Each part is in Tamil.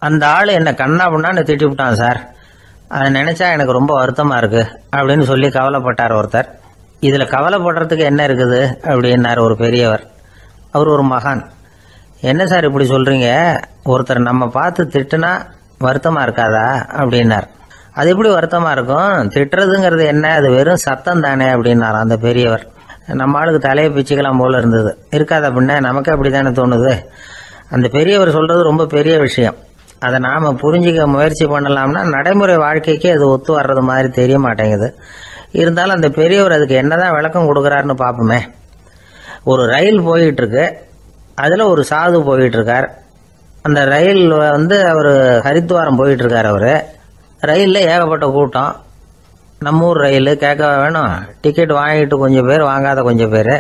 அந்த ஆள் என்ன கண்ணா பண்ணான்னு திட்டி விட்டான் சார். அதை நினைச்சா எனக்கு ரொம்ப வருத்தமா இருக்கு அப்படின்னு சொல்லி கவலைப்பட்டார் ஒருத்தர். இதுல கவலைப்படுறதுக்கு என்ன இருக்குது அப்படின்னார் ஒரு பெரியவர். அவர் ஒரு மகான். என்ன சார் இப்படி சொல்றீங்க, ஒருத்தர் நம்ம பார்த்து திட்டுனா வருத்தமா இருக்காதா அப்படின்னார். அது எப்படி வருத்தமா இருக்கும், திட்டுறதுங்கிறது என்ன, அது வெறும் சத்தம் தானே அப்படின்னார் அந்த பெரியவர். நம்ம ஆளுக்கு தலையை பிச்சுக்கலாம் போல இருந்தது. இருக்காத அப்படின்னா நமக்கு அப்படித்தானே தோணுது. அந்த பெரியவர் சொல்றது ரொம்ப பெரிய விஷயம். அதை நாம புரிஞ்சிக்க முயற்சி பண்ணலாம்னா நடைமுறை வாழ்க்கைக்கு அது ஒத்து வர்றது மாதிரி தெரிய மாட்டேங்குது. இருந்தாலும் அந்த பெரியவர் அதுக்கு என்னதான் விளக்கம் கொடுக்கறாருன்னு பார்ப்போமே. ஒரு ரயில் போயிட்டு இருக்கு, அதுல ஒரு சாது போயிட்டு இருக்கார். அந்த ரயில் அவர் ஹரித்வாரம் போயிட்டு இருக்கார். அவரு ரயில்ல ஏகப்பட்ட கூட்டம். நம்ம ஊர் ரயில் கேட்க வேணும், டிக்கெட் வாங்கிட்டு கொஞ்சம் பேர், வாங்காத கொஞ்சம் பேர்.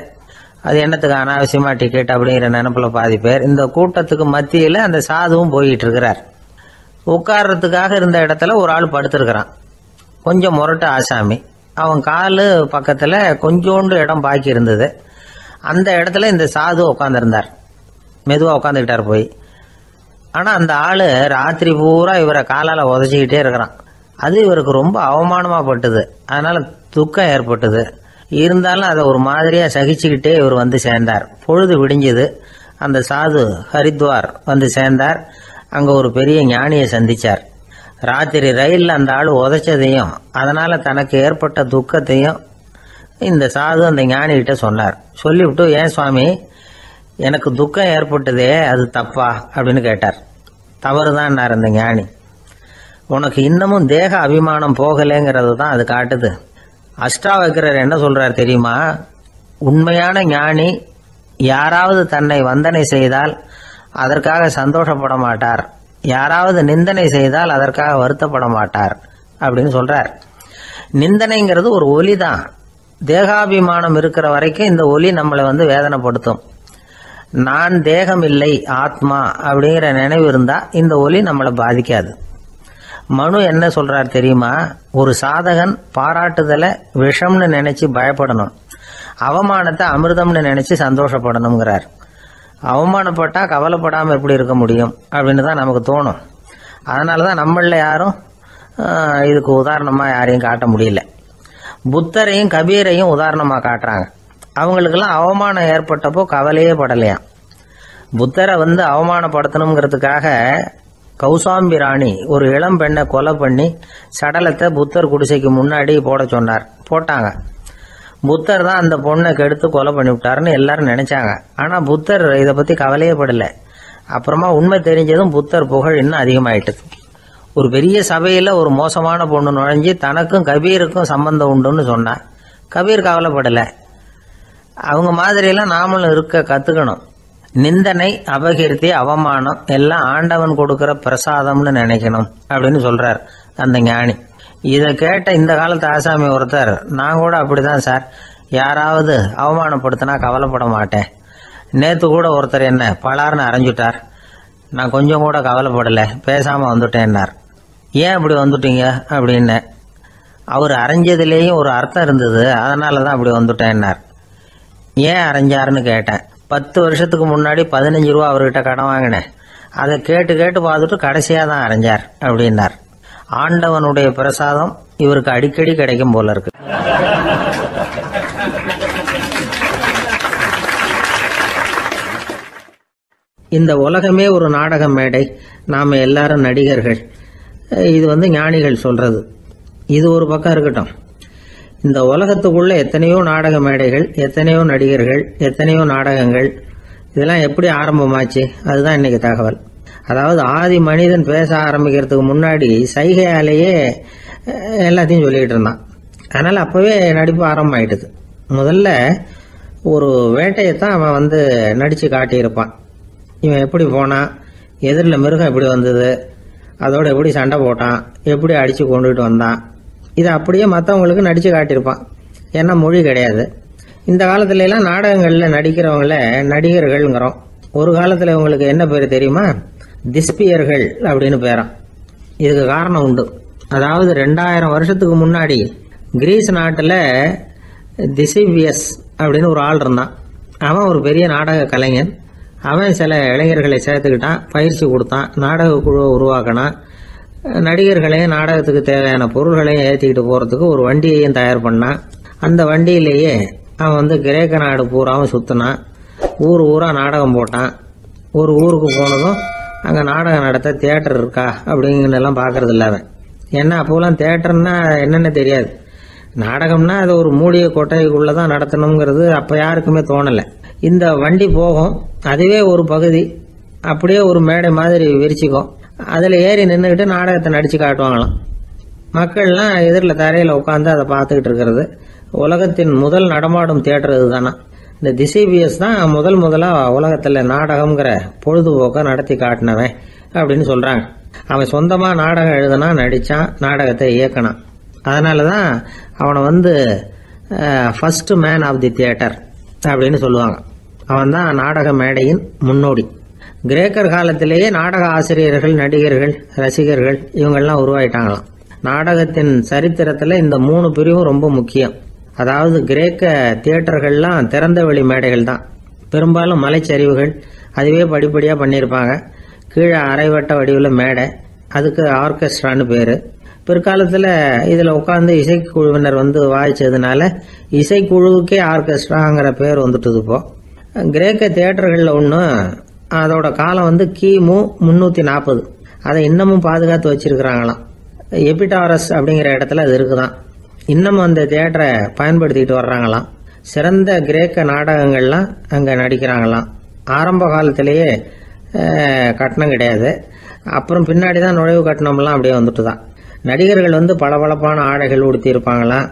அது என்னத்துக்கு அனாவசியமா டிக்கெட் அப்படிங்கிற நினைப்புல பாதி பேர். இந்த கூட்டத்துக்கு மத்தியில அந்த சாதுவும் போயிட்டு இருக்கிறார். உட்கார்றதுக்காக இருந்த இடத்துல ஒரு ஆள் படுத்திருக்கிறான். கொஞ்சம் முரட்டு ஆசாமி. அவன் காலு பக்கத்துல கொஞ்சோண்டு இடம் பாக்கி இருந்தது. அந்த இடத்துல இந்த சாது உட்காந்துருந்தார். மெதுவா உட்காந்துக்கிட்டார் போய். ஆனா அந்த ஆளு ராத்திரி பூரா இவரை காலால உதச்சிக்கிட்டே இருக்கிறான். அது இவருக்கு ரொம்ப அவமானமா பட்டுது. அதனால துக்கம் ஏற்பட்டது. இருந்தாலும் அதை ஒரு மாதிரியா சகிச்சுக்கிட்டே இவர் வந்து சேர்ந்தார். பொழுது விடிஞ்சது. அந்த சாது ஹரித்வார் வந்து சேர்ந்தார். அங்க ஒரு பெரிய ஞானியை சந்திச்சார். ராத்திரி ரயில்ல அந்த ஆளு உதைச்சதையும் அதனால தனக்கு ஏற்பட்ட துக்கத்தையும் இந்த சாது அந்த ஞானி கிட்ட சொன்னார். சொல்லிவிட்டு, ஏன் சுவாமி, எனக்கு துக்கம் ஏற்பட்டதே அது தப்பா அப்படின்னு கேட்டார். தவறுதான் அந்த ஞானி. உனக்கு இன்னமும் தேக அபிமானம் போகலைங்கிறது தான் அது காட்டுது. அஷ்டாவக்கிரர் என்ன சொல்றார் தெரியுமா? உண்மையான ஞானி யாராவது தன்னை வந்தனை செய்தால் அதற்காக சந்தோஷப்பட மாட்டார், யாராவது நிந்தனை செய்தால் அதற்காக வருத்தப்பட மாட்டார் அப்படின்னு சொல்றார். நிந்தனைங்கிறது ஒரு ஒலி தான். தேகாபிமானம் இருக்கிற வரைக்கும் இந்த ஒலி நம்மளை வேதனைப்படுத்தும். நான் தேகம் இல்லை, ஆத்மா அப்படிங்கிற நினைவு இருந்தா இந்த ஒலி நம்மளை பாதிக்காது. மனு என்ன சொல்றார் தெரியுமா? ஒரு சாதகன் பாராட்டுதலை விஷம்னு நினைச்சு பயப்படணும், அவமானத்தை அமிர்தம்னு நினைச்சு சந்தோஷப்படணுங்கிறார். அவமானப்பட்டா கவலைப்படாம எப்படி இருக்க முடியும் அப்படின்னு தான் நமக்கு தோணும். அதனாலதான் நம்மள யாரும் இதுக்கு உதாரணமா யாரையும் காட்ட முடியல. புத்தரையும் கபீரையும் உதாரணமா காட்டுறாங்க. அவங்களுக்கெல்லாம் அவமானம் ஏற்பட்டப்போ கவலையே படலையாம். புத்தரை அவமானப்படுத்தணுங்கிறதுக்காக கௌசாம்பி ராணி ஒரு இளம் பெண்ணை கொலை பண்ணி சடலத்தை புத்தர் குடிசைக்கு முன்னாடி போட சொன்னார். போட்டாங்க. புத்தர் தான் அந்த பொண்ணை கெடுத்து கொலை பண்ணி விட்டாருன்னு எல்லாரும் நினைச்சாங்க. ஆனா புத்தர் இதை பத்தி கவலையே படல. அப்புறமா உண்மை தெரிஞ்சதும் புத்தர் புகழ் இன்னும் அதிகமாயிட்டது. ஒரு பெரிய சபையில ஒரு மோசமான பொண்ணு நுழைஞ்சு தனக்கும் கபீருக்கும் சம்பந்தம் உண்டுன்னு சொன்னா கபீர் கவலைப்படல. அவங்க மாதிரியெல்லாம் நாமளும் இருக்க கத்துக்கணும். நிந்தனை, அபகீர்த்தி, அவமானம் எல்லாம் ஆண்டவன் கொடுக்கிற பிரசாதம்னு நினைக்கணும் அப்படின்னு சொல்றார் அந்த ஞானி. இதை கேட்ட இந்த காலத்து ஆசாமி ஒருத்தர், நான் கூட அப்படிதான் சார், யாராவது அவமானப்படுத்தினா கவலைப்பட மாட்டேன். நேத்து கூட ஒருத்தர் என்ன பலார்னு அரைஞ்சுட்டார், நான் கொஞ்சம் கூட கவலைப்படல, பேசாம வந்துட்டேன்னார். ஏன் அப்படி வந்துட்டீங்க அப்படின்னு. அவர் அரைஞ்சதுலேயும் ஒரு அர்த்தம் இருந்தது, அதனாலதான் அப்படி வந்துட்டேன்னார். ஏன் அரைஞ்சாருன்னு கேட்டேன். 10 வருஷத்துக்கு முன்னாடி 15 ரூபா அவர்கிட்ட கடன் வாங்கினேன், அதை கேட்டு கேட்டு பார்த்துட்டு கடைசியா தான் அரைஞ்சார் அப்படின்னார். ஆண்டவனுடைய பிரசாதம் இவருக்கு அடிக்கடி கிடைக்கும் போல இருக்கு. இந்த உலகமே ஒரு நாடக மேடை, நாம எல்லாரும் நடிகர்கள். இது ஞானிகள் சொல்றது. இது ஒரு பக்கம் இருக்கட்டும். இந்த உலகத்துக்குள்ள எத்தனையோ நாடக மேடைகள், எத்தனையோ நடிகர்கள், எத்தனையோ நாடகங்கள், இதெல்லாம் எப்படி ஆரம்பமாச்சு? அதுதான் இன்னைக்கு தகவல். அதாவது ஆதி மனிதன் பேச ஆரம்பிக்கிறதுக்கு முன்னாடி சைகையாலேயே எல்லாத்தையும் சொல்லிட்டு இருந்தான். அதனால அப்பவே நடிப்பு ஆரம்பமாயிட்டது. முதல்ல ஒரு வேட்டையத்தான் அவன் நடிச்சு காட்டியிருப்பான். இவன் எப்படி போனான், எதிரில் மிருகம் எப்படி வந்தது, அதோட எப்படி சண்டை போட்டான், எப்படி அடிச்சு கொண்டுட்டு வந்தான், இதை அப்படியே மற்றவங்களுக்கு நடிச்சு காட்டியிருப்பான். ஏன்னா மொழி கிடையாது. இந்த காலத்துல எல்லாம் நாடகங்கள்ல நடிக்கிறவங்கள நடிகர்கள்ங்கிறோம். ஒரு காலத்துல இவங்களுக்கு என்ன பேரு தெரியுமா? திஸ்பியர்கள் அப்படின்னு பேராம். இதுக்கு காரணம் உண்டு. அதாவது 2000 வருஷத்துக்கு முன்னாடி கிரீஸ் நாட்டுல திசிவியஸ் அப்படின்னு ஒரு ஆள் இருந்தான். அவன் ஒரு பெரிய நாடக கலைஞன். அவன் சில இளைஞர்களை சேர்த்துக்கிட்டான், பயிற்சி கொடுத்தான், நாடக குழுவை உருவாக்கினான், நடிகர்களையும் நாடகத்துக்கு தேவையான பொருள்களையும் ஏற்றிக்கிட்டு போகிறதுக்கு ஒரு வண்டியையும் தயார் பண்ணான். அந்த வண்டியிலேயே அவன் கிரேக்க நாடு பூராவும் சுற்றினான், ஊர் ஊராக நாடகம் போட்டான். ஒரு ஊருக்கு போனதும் அங்கே நாடகம் நடத்த தியேட்டர் இருக்கா அப்படிங்கிறதெல்லாம் பார்க்கறது இல்லை அவன். ஏன்னா அப்போலாம் தியேட்டர்னா என்னென்ன தெரியாது. நாடகம்னா அது ஒரு மூடிய கொட்டைக்குள்ளே தான் நடத்தணுங்கிறது அப்போ யாருக்குமே தோணலை. இந்த வண்டி போகும், அதுவே ஒரு பகுதி அப்படியே ஒரு மேடை மாதிரி விரிச்சிக்கும். அதில் ஏறி நின்றுக்கிட்டு நாடகத்தை நடித்து காட்டுவாங்களாம். மக்கள்லாம் எதிரில் தரையில் உட்காந்து அதை பார்த்துக்கிட்டு இருக்கிறது. உலகத்தின் முதல் நடமாடும் தியேட்டர் இதுதானா. இந்த திசைபிஎஸ் தான் முதலாக உலகத்தில் நாடகம்ங்கிற பொழுதுபோக்கை நடத்தி காட்டினவன் அப்படின்னு சொல்கிறாங்க. அவன் சொந்தமாக நாடகம் எழுதுனா, நடித்தான், நாடகத்தை இயக்கினான். அதனால தான் அவனை first man of the theatre அப்படின்னு சொல்லுவாங்க. அவன் தான் நாடக மேடையின் முன்னோடி. கிரேக்கர் காலத்திலேயே நாடக ஆசிரியர்கள், நடிகர்கள், ரசிகர்கள் இவங்கெல்லாம் உருவாயிட்டாங்களாம். நாடகத்தின் சரித்திரத்தில் இந்த 3 பிரிவும் ரொம்ப முக்கியம். அதாவது கிரேக்க தியேட்டர்கள்லாம் திறந்த வெளி மேடைகள் தான். பெரும்பாலும் மலைச்சரிவுகள், அதுவே படிப்படியாக பண்ணியிருப்பாங்க. கீழே அரைவட்ட வடிவில் மேடை, அதுக்கு ஆர்கெஸ்ட்ரான்னு பேர். பிற்காலத்தில் இதில் உட்காந்து இசைக்குழுவினர் வாய்ச்சதுனால இசைக்குழுவுக்கே ஆர்கெஸ்ட்ராங்கிற பேர் வந்துட்டுது. இப்போ கிரேக்க தியேட்டர்களில் ஒன்று, அதோட காலம் கிமு 340. அதை இன்னமும் பாதுகாத்து வச்சிருக்கிறாங்களாம். எபிடாரஸ் அப்படிங்கிற இடத்துல அது இருக்குதான். இன்னமும் அந்த தியேட்டரை பயன்படுத்திக்கிட்டு வர்றாங்களாம். சிறந்த கிரேக்க நாடகங்கள்லாம் அங்கே நடிக்கிறாங்களாம். ஆரம்ப காலத்திலேயே கட்டணம் கிடையாது. அப்புறம் பின்னாடி தான் நுழைவு கட்டணம்லாம் அப்படியே வந்துட்டு தான். நடிகர்கள் பளபளப்பான ஆடைகள் உடுத்தி இருப்பாங்களாம்.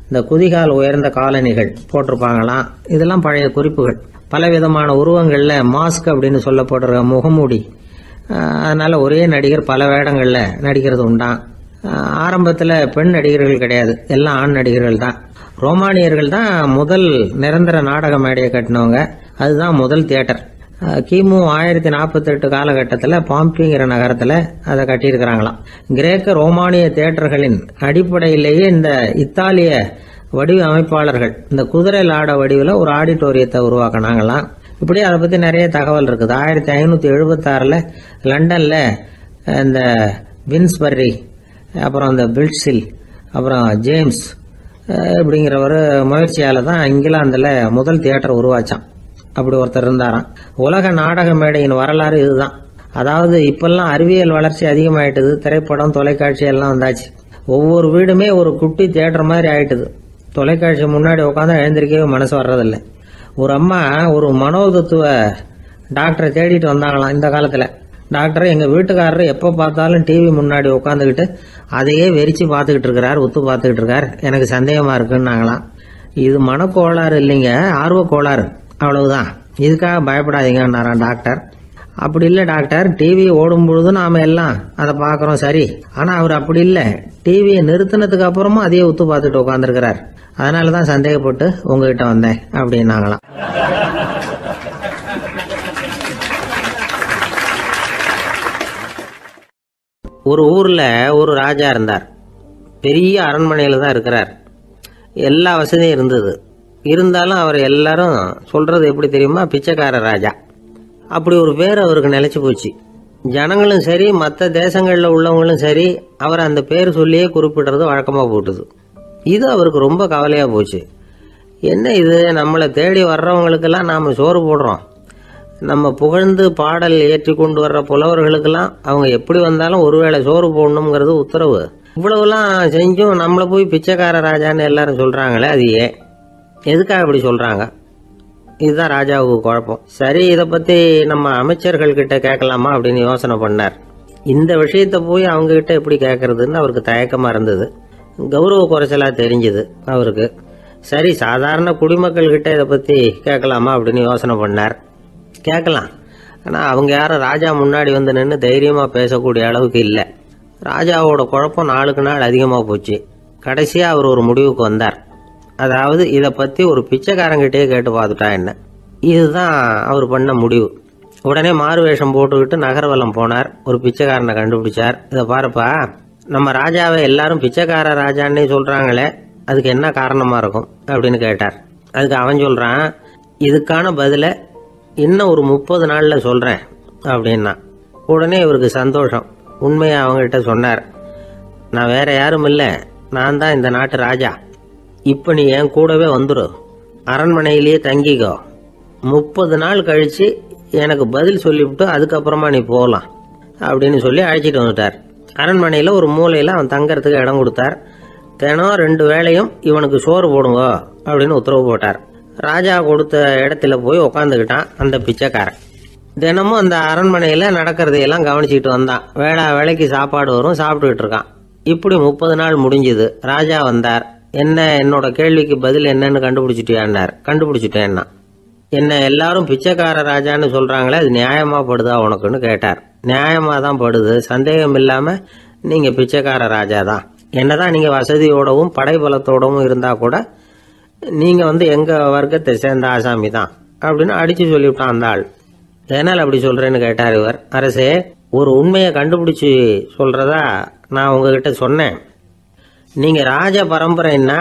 இந்த குதிகால் உயர்ந்த காலணிகள் போட்டிருப்பாங்களாம். இதெல்லாம் பழைய குறிப்புகள். பலவிதமான உருவங்களில் மாஸ்க் அப்படின்னு சொல்லப்படுற முகமூடி. அதனால ஒரே நடிகர் பல வேடங்களில் நடிக்கிறது உண்டான். ஆரம்பத்தில் பெண் நடிகர்கள் கிடையாது, எல்லாம் ஆண் நடிகர்கள் தான். ரோமானியர்கள் தான் முதல் நிரந்தர நாடக மேடையை கட்டினவங்க. அதுதான் முதல் தியேட்டர். கிமு 1048 காலகட்டத்தில் பாம்பிங்கிற நகரத்தில் அதை கட்டியிருக்கிறாங்களாம். கிரேக்க ரோமானிய தியேட்டர்களின் அடிப்படையிலேயே இந்த இத்தாலிய வடிவ அமைப்பாளர்கள் இந்த குதிரை லாட வடிவில் ஒரு ஆடிட்டோரியத்தை உருவாக்கினாங்களாம். இப்படி அதை பற்றி நிறைய தகவல் இருக்குது. 1576 லண்டனில் இந்த வின்ஸ்பர்ரி, அப்புறம் இந்த பில்ட்ஸில், அப்புறம் ஜேம்ஸ் இப்படிங்கிறவர் முயற்சியால் தான் இங்கிலாந்தில் முதல் தியேட்டர் உருவாச்சான். அப்படி ஒருத்தர் இருந்தாராம். உலக நாடக மேடையின் வரலாறு இதுதான். அதாவது இப்பெல்லாம் அறிவியல் வளர்ச்சி அதிகமாயிட்டுது. திரைப்படம், தொலைக்காட்சி எல்லாம் வந்தாச்சு. ஒவ்வொரு வீடுமே ஒரு குட்டி தியேட்டர் மாதிரி ஆயிட்டுது. தொலைக்காட்சி முன்னாடி உட்காந்து எழுந்திருக்கவே மனசு வர்றதில்லை. ஒரு அம்மா ஒரு மனோதத்துவ டாக்டரை தேடிட்டு வந்தாங்களாம் இந்த காலத்தில். டாக்டர், எங்கள் வீட்டுக்காரர் எப்போ பார்த்தாலும் டிவி முன்னாடி உட்காந்துக்கிட்டு அதையே வெறிச்சு பார்த்துக்கிட்டு இருக்கிறார், உத்து பார்த்துக்கிட்டு இருக்கார், எனக்கு சந்தேகமாக இருக்குன்னாங்களாம். இது மனக்கோளாறு இல்லைங்க, ஆர்வ கோளாறு, அவ்வளவுதான், இதுக்காக பயப்படாதீங்கன்னாராம் டாக்டர். அப்படி இல்லை டாக்டர், டிவி ஓடும் பொழுது நாம எல்லாம் அதை பார்க்குறோம் சரி, ஆனால் அவர் அப்படி இல்லை, டிவியை நிறுத்தினதுக்கு அப்புறமும் அதையே உத்து பார்த்துட்டு உட்காந்துருக்கிறார், அதனால தான் சந்தேகப்பட்டு உங்ககிட்ட வந்தேன் அப்படின்னாங்களாம். ஒரு ஊரில் ஒரு ராஜா இருந்தார். பெரிய அரண்மனையில் தான் இருக்கிறார். எல்லா வசதியும் இருந்தது. இருந்தாலும் அவர் எல்லாரும் சொல்கிறது எப்படி தெரியுமா, பிச்சைக்கார ராஜா. அப்படி ஒரு பேர் அவருக்கு நிலைச்சி போச்சு. ஜனங்களும் சரி, மற்ற தேசங்களில் உள்ளவங்களும் சரி, அவர் அந்த பேர் சொல்லியே குறிப்பிடுறது வழக்கமாக போட்டுது. இது அவருக்கு ரொம்ப கவலையாக போச்சு. என்ன இது, நம்மளை தேடி வர்றவங்களுக்கெல்லாம் நாம் சோறு போடுறோம், நம்ம புகழ்ந்து பாடல் ஏற்றி கொண்டு வர்ற புலவர்களுக்கெல்லாம் அவங்க எப்படி வந்தாலும் ஒருவேளை சோறு போடணுங்கிறது உத்தரவு. இவ்வளவுலாம் செஞ்சும் நம்மளை போய் பிச்சைக்கார ராஜான்னு எல்லாரும் சொல்கிறாங்களே, அது எதுக்காக இப்படி சொல்கிறாங்க? இதுதான் ராஜாவுக்கு குழப்பம். சரி, இதை பற்றி நம்ம அமைச்சர்கள் கிட்ட கேட்கலாமா அப்படின்னு யோசனை பண்ணார். இந்த விஷயத்தை போய் அவங்ககிட்ட எப்படி கேட்கறதுன்னு அவருக்கு தயக்கமாக இருந்தது. கௌரவ குறைச்சலாக தெரிஞ்சுது அவருக்கு. சரி, சாதாரண குடிமக்கள் கிட்ட இதை பற்றி கேட்கலாமா அப்படின்னு யோசனை பண்ணார். கேட்கலாம், ஆனால் அவங்க யாரும் ராஜா முன்னாடி வந்து நின்று தைரியமாக பேசக்கூடிய அளவுக்கு இல்லை. ராஜாவோட குழப்பம் நாளுக்கு நாள் அதிகமாக போச்சு. கடைசியாக அவர் ஒரு முடிவுக்கு வந்தார். அதாவது இதை பற்றி ஒரு பிச்சைக்காரங்கிட்டே கேட்டு பார்த்துட்டா என்ன. இதுதான் அவர் பண்ண முடிவு. உடனே மாறு வேஷம் போட்டுக்கிட்டு நகர்வலம் போனார். ஒரு பிச்சைக்காரனை கண்டுபிடிச்சார். இதை பாருப்பா, நம்ம ராஜாவை எல்லாரும் பிச்சைக்கார ராஜான்னே சொல்கிறாங்களே, அதுக்கு என்ன காரணமாக இருக்கும் அப்படின்னு கேட்டார். அதுக்கு அவன் சொல்கிறான், இதுக்கான பதிலை இன்னும் ஒரு 30 நாளில் சொல்கிறேன் அப்படின்னா. உடனே இவருக்கு சந்தோஷம். உண்மையை அவங்ககிட்ட சொன்னார். நான் வேற யாரும் இல்லை, நான் தான் இந்த நாட்டு ராஜா. இப்போ நீ என் கூடவே வந்துடு, அரண்மனையிலேயே தங்கிக்கோ. 30 நாள் கழித்து எனக்கு பதில் சொல்லிவிட்டு அதுக்கப்புறமா நீ போகலாம் அப்படின்னு சொல்லி அழைச்சிட்டு வந்துட்டார். அரண்மனையில் ஒரு மூலையில் அவன் தங்கறதுக்கு இடம் கொடுத்தார். தினம் 2 வேளையும் இவனுக்கு சோறு போடுங்க அப்படின்னு உத்தரவு போட்டார். ராஜா கொடுத்த இடத்துல போய் உக்காந்துக்கிட்டான் அந்த பிச்சைக்காரன். தினமும் அந்த அரண்மனையில் நடக்கிறதையெல்லாம் கவனிச்சுட்டு வந்தான். வேளைக்கு சாப்பாடு வரும், சாப்பிட்டுக்கிட்டு இருக்கான். இப்படி 30 நாள் முடிஞ்சுது. ராஜா வந்தார். என்ன, என்னோட கேள்விக்கு பதில் என்னன்னு கண்டுபிடிச்சிட்டியான்னார். கண்டுபிடிச்சிட்டேன்னா. என்ன எல்லாரும் பிச்சைக்கார ராஜான்னு சொல்றாங்களே, அது நியாயமா படுதா உனக்குன்னு கேட்டார். நியாயமா தான் படுது, சந்தேகம் இல்லாம நீங்க பிச்சைக்கார ராஜா தான். என்னதான் நீங்க வசதியோடவும் படைபலத்தோடவும் இருந்தா கூட நீங்க எங்க வர்க்கத்தை சேர்ந்த ஆசாமி தான் அப்படின்னு அடிச்சு சொல்லிவிட்டான் அந்த ஆள். என்னால் அப்படி சொல்றேன்னு கேட்டார் இவர். அரசே, ஒரு உண்மையை கண்டுபிடிச்சு சொல்றதா நான் உங்ககிட்ட சொன்னேன். நீங்க ராஜ பரம்பரைன்னா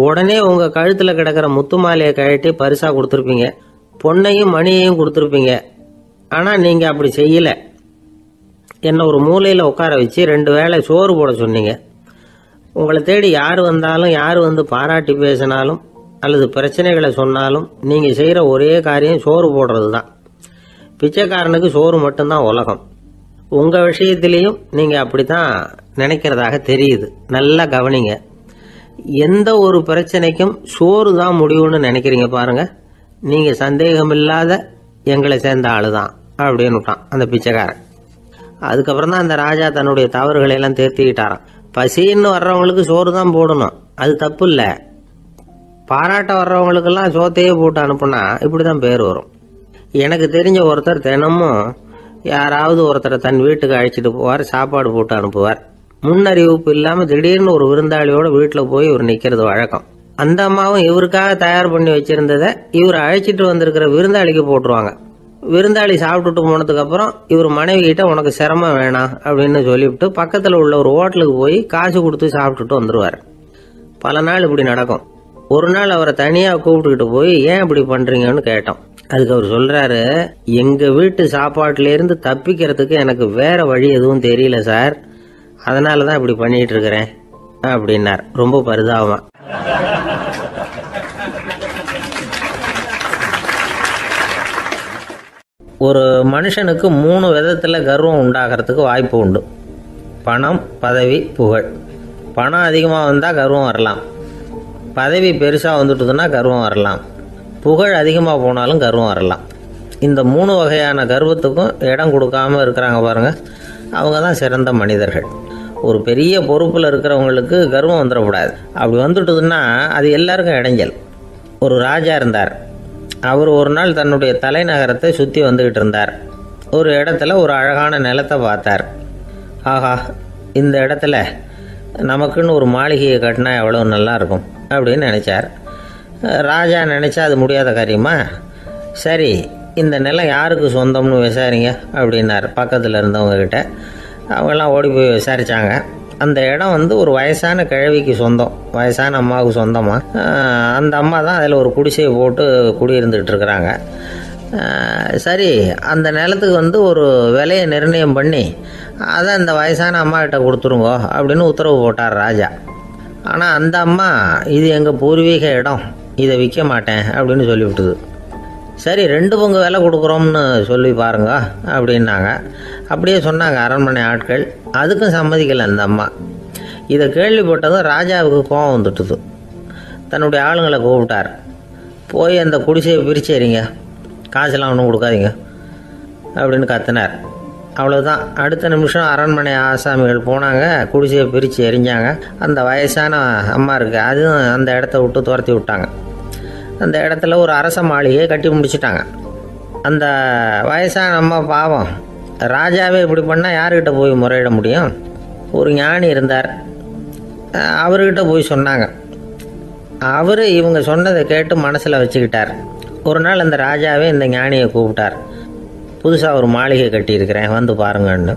உடனே உங்க கழுத்துல கிடக்கிற முத்து மாலையை கழட்டி பரிசா கொடுத்துருப்பீங்க, பொன்னையும் மணியையும் கொடுத்துருப்பீங்க. ஆனா நீங்க அப்படி செய்யல. என்ன ஒரு மூலையில உட்கார வச்சு 2 வேளை சோறு போட சொன்னீங்க. உங்களை தேடி யார் வந்தாலும், யார் பாராட்டி பேசினாலும் அல்லது பிரச்சனைகளை சொன்னாலும் நீங்க செய்யற ஒரே காரியம் சோறு போடுறது தான். பிச்சைக்காரனுக்கு சோறு மட்டும்தான் உலகம். உங்க விஷயத்திலையும் நீங்க அப்படித்தான் நினைக்கிறதாக தெரியுது. நல்லா கவனிங்க. எந்த ஒரு பிரச்சனைக்கும் சோறு தான் முடிவுன்னு நினைக்கிறீங்க பாருங்க. நீங்க சந்தேகமில்லாத எங்களை சேர்ந்த ஆளுதான் அப்படின்னுட்டான் அந்த பிச்சைக்காரன். அதுக்கப்புறம் தான் அந்த ராஜா தன்னுடைய தவறுகளை எல்லாம் தேர்த்திக்கிட்டாராம். பசின்னு வர்றவங்களுக்கு சோறு தான் போடணும், அது தப்பு இல்லை. பாராட்ட வர்றவங்களுக்கெல்லாம் சோத்தையே போட்டு அனுப்புனா இப்படிதான் பேர் வரும். எனக்கு தெரிஞ்ச ஒருத்தர் தினமும் யாராவது ஒருத்தரை தன் வீட்டுக்கு அழைச்சிட்டு போவார், சாப்பாடு போட்டு அனுப்புவார். முன்னறிவிப்பு இல்லாம திடீர்னு ஒரு விருந்தாளியோட வீட்டில் போய் இவர் நிக்கிறது வழக்கம். அந்த அம்மாவும் இவருக்காக தயார் பண்ணி வச்சிருந்ததை இவர் அழைச்சிட்டு வந்திருக்கிற விருந்தாளிக்கு போட்டுருவாங்க. விருந்தாளி சாப்பிட்டுட்டு போனதுக்கு அப்புறம் இவர் மனைவி கிட்ட உனக்கு சிரமம் வேணாம் அப்படின்னு சொல்லிவிட்டு பக்கத்தில் உள்ள ஒரு ஹோட்டலுக்கு போய் காசு கொடுத்து சாப்பிட்டுட்டு வந்துருவார். பல நாள் இப்படி நடக்கும். ஒரு நாள் அவரை தனியா கூப்பிட்டுக்கிட்டு போய் ஏன் இப்படி பண்றீங்கன்னு கேட்டோம். அதுக்கு அவர் சொல்றாரு, எங்க வீட்டு சாப்பாட்டுல இருந்து தப்பிக்கிறதுக்கு எனக்கு வேற வழி எதுவும் தெரியல சார், அதனாலதான் இப்படி பண்ணிட்டு இருக்கிறேன் அப்படின்னார் ரொம்ப பரிதாபமா. ஒரு மனுஷனுக்கு 3 விதத்தில் கர்வம் உண்டாகிறதுக்கு வாய்ப்பு உண்டு. பணம், பதவி, புகழ். பணம் அதிகமாக வந்தால் கர்வம் வரலாம், பதவி பெருசாக வந்துட்டுதுன்னா கர்வம் வரலாம், புகழ் அதிகமாக போனாலும் கர்வம் வரலாம். இந்த 3 வகையான கர்வத்துக்கும் இடம் கொடுக்காம இருக்கிறாங்க பாருங்க, அவங்க தான் சிறந்த மனிதர்கள். ஒரு பெரிய பொறுப்பில் இருக்கிறவங்களுக்கு கர்வம் வந்துடக்கூடாது. அப்படி வந்துட்டுதுன்னா அது எல்லாருக்கும் இடைஞ்சல். ஒரு ராஜா இருந்தார். அவர் ஒரு நாள் தன்னுடைய தலைநகரத்தை சுற்றி வந்துக்கிட்டு இருந்தார். ஒரு இடத்துல ஒரு அழகான நிலத்தை பார்த்தார். ஆஹா, இந்த இடத்துல நமக்குன்னு ஒரு மாளிகையை கட்டினா எவ்வளோ நல்லா இருக்கும் அப்படின்னு நினச்சார். ராஜா நினச்சா அது முடியாத காரியமா? சரி, இந்த நிலம் யாருக்கு சொந்தம்னு விசாரிங்க அப்படின்னார் பக்கத்தில் இருந்தவங்கக்கிட்ட. அவங்கெல்லாம் ஓடி போய் விசாரித்தாங்க. அந்த இடம் ஒரு வயசான கிழவிக்கு சொந்தம், வயசான அம்மாவுக்கு சொந்தமாக. அந்த அம்மா தான் அதில் ஒரு குடிசையை போட்டு குடியிருந்துகிட்டு இருக்கிறாங்க. சரி, அந்த நிலத்துக்கு ஒரு விலையை நிர்ணயம் பண்ணி அதை அந்த வயசான அம்மா கிட்ட கொடுத்துருங்கோ அப்படின்னு உத்தரவு போட்டார் ராஜா. ஆனால் அந்த அம்மா இது எங்கள் பூர்வீக இடம், இதை விற்க மாட்டேன் அப்படின்னு சொல்லிவிட்டுது. சரி, 2 பங்கு விலை கொடுக்குறோம்னு சொல்லி பாருங்க அப்படின்னாங்க. அப்படியே சொன்னாங்க அரண்மனை ஆட்கள். அதுக்கும் சம்மதிக்கலை அந்த அம்மா. இதை கேள்விப்பட்டதும் ராஜாவுக்கு கோபம் வந்துட்டுது. தன்னுடைய ஆளுங்களை கூப்பிட்டார். போய் அந்த குடிசையை பிரித்து எறிங்க, காசெல்லாம் ஒன்றும் கொடுக்காதீங்க அப்படின்னு கத்தினார். அவ்வளோதான். அடுத்த நிமிஷம் அரண்மனை ஆசாமிகள் போனாங்க, குடிசையை பிரித்து எரிஞ்சாங்க. அந்த வயசான அம்மா இருக்கு, அதுவும் அந்த இடத்த விட்டு துரத்தி விட்டாங்க. அந்த இடத்துல ஒரு அரச மாளிகையை கட்டி முடிச்சிட்டாங்க. அந்த வயசான அம்மா பாவம், ராஜாவே இப்படி பண்ணால் யாருக்கிட்ட போய் முறையிட முடியும்? ஒரு ஞானி இருந்தார், அவர்கிட்ட போய் சொன்னாங்க. அவர் இவங்க சொன்னதை கேட்டு மனசில் வச்சுக்கிட்டார். ஒரு நாள் அந்த ராஜாவே இந்த ஞானியை கூப்பிட்டார். புதுசாக ஒரு மாளிகை கட்டியிருக்கிறேன், வந்து பாருங்கன்னு.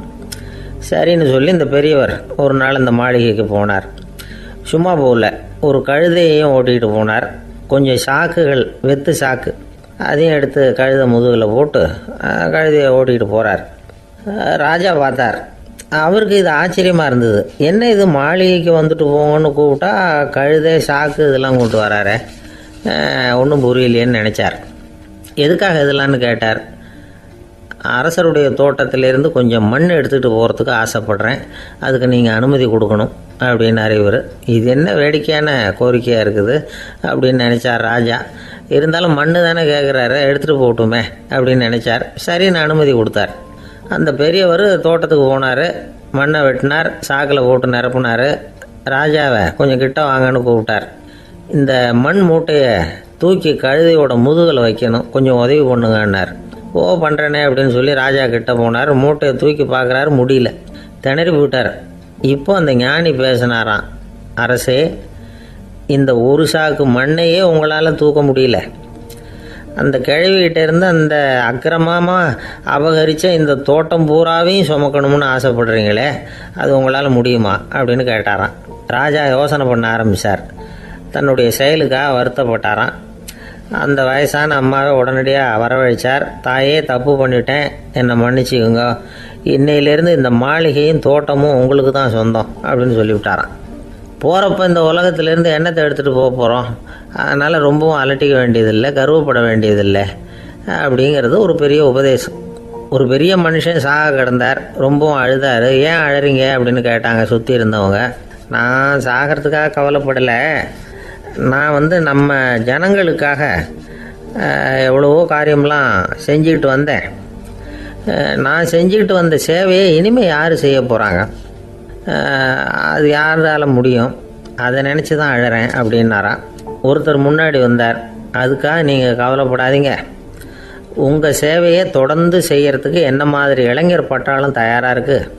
சரின்னு சொல்லி இந்த பெரியவர் ஒரு நாள் அந்த மாளிகைக்கு போனார். சும்மா போகல, ஒரு கழுதையையும் ஓட்டிகிட்டு போனார். கொஞ்சம் சாக்குகள், வெத்து சாக்கு, அதையும் எடுத்து கழுதை முதுகில் போட்டு கழுதையை ஓட்டிகிட்டு போகிறார். ராஜா பார்த்தார். அவருக்கு இது ஆச்சரியமாக இருந்தது. என்ன இது மாளிகைக்கு வந்துட்டு போங்கன்னு கூப்பிட்டா கழுதை சாக்கு இதெல்லாம் கொண்டு வராரு, ஒன்றும் புரியலையேன்னு நினச்சார். எதுக்காக இதெல்லாம்னு கேட்டார். அரசருடைய தோட்டத்திலேருந்து கொஞ்சம் மண் எடுத்துகிட்டு போகிறதுக்கு ஆசைப்பட்றேன், அதுக்கு நீங்கள் அனுமதி கொடுக்கணும் அப்படின்னாரு இவர். இது என்ன வேடிக்கையான கோரிக்கையாக இருக்குது அப்படின்னு நினச்சார் ராஜா. இருந்தாலும் மண் தானே கேட்குறாரு, எடுத்துகிட்டு போகட்டுமே அப்படின்னு நினச்சார். சரின்னு அனுமதி கொடுத்தார். அந்த பெரியவர் தோட்டத்துக்கு போனார், மண்ணை வெட்டினார், சாக்கில் போட்டு நிரப்புனார். ராஜாவை கொஞ்சம் கிட்ட வாங்கன்னு கூப்பிட்டார். இந்த மண் மூட்டையை தூக்கி கழுதையோட முதுகில் வைக்கணும், கொஞ்சம் உதவி பண்ணுங்கன்னார். ஓ பண்ணுறேனே அப்படின்னு சொல்லி ராஜா கிட்ட போனார். மூட்டையை தூக்கி பார்க்குறாரு, முடியல, திணறி போயிட்டார். இப்போ அந்த ஞானி பேசினாராம். அரசே, இந்த ஒரு சாக்கு மண்ணையே உங்களால் தூக்க முடியல, அந்த கிழவிகிட்ட இருந்து அந்த அக்கிரமமாக அபகரித்த இந்த தோட்டம் பூராவையும் சுமக்கணும்னு ஆசைப்படுறீங்களே, அது உங்களால் முடியுமா அப்படின்னு கேட்டாராம். ராஜா யோசனை பண்ண ஆரம்பித்தார். தன்னுடைய செயலுக்காக வருத்தப்பட்டாராம். அந்த வயசான அம்மாவை உடனடியாக வரவழைச்சார். தாயே, தப்பு பண்ணிட்டேன், என்னை மன்னிச்சுக்குங்க, இன்னையிலேருந்து இந்த மாளிகையும் தோட்டமும் உங்களுக்கு தான் சொந்தம் அப்படின்னு சொல்லிவிட்டாராம். போகிறப்ப இந்த உலகத்திலேருந்து எண்ணத்தை எடுத்துகிட்டு போக போகிறோம், அதனால் ரொம்பவும் அலட்டிக்க வேண்டியதில்லை, கர்வப்பட வேண்டியதில்லை அப்படிங்கிறது ஒரு பெரிய உபதேசம். ஒரு பெரிய மனுஷன் சாக கிடந்தார், ரொம்பவும் அழுதார். ஏன் அழறீங்க அப்படின்னு கேட்டாங்க சுற்றி இருந்தவங்க. நான் சாகிறதுக்காக கவலைப்படலை, நான் நம்ம ஜனங்களுக்காக எவ்வளவோ காரியம்லாம் செஞ்சுக்கிட்டு வந்தேன். நான் செஞ்சுக்கிட்டு வந்த சேவையை இனிமேல் யார் செய்ய போகிறாங்க, அது யாரால முடியும், அதை நினச்சி தான் அழறேன் அப்படின்னாராம். ஒருத்தர் முன்னாடி வந்தார். அதுக்காக நீங்கள் கவலைப்படாதீங்க, உங்கள் சேவையை தொடர்ந்து செய்கிறதுக்கு என்ன மாதிரி இளைஞர் பட்டாலும் தயாராக இருக்குது,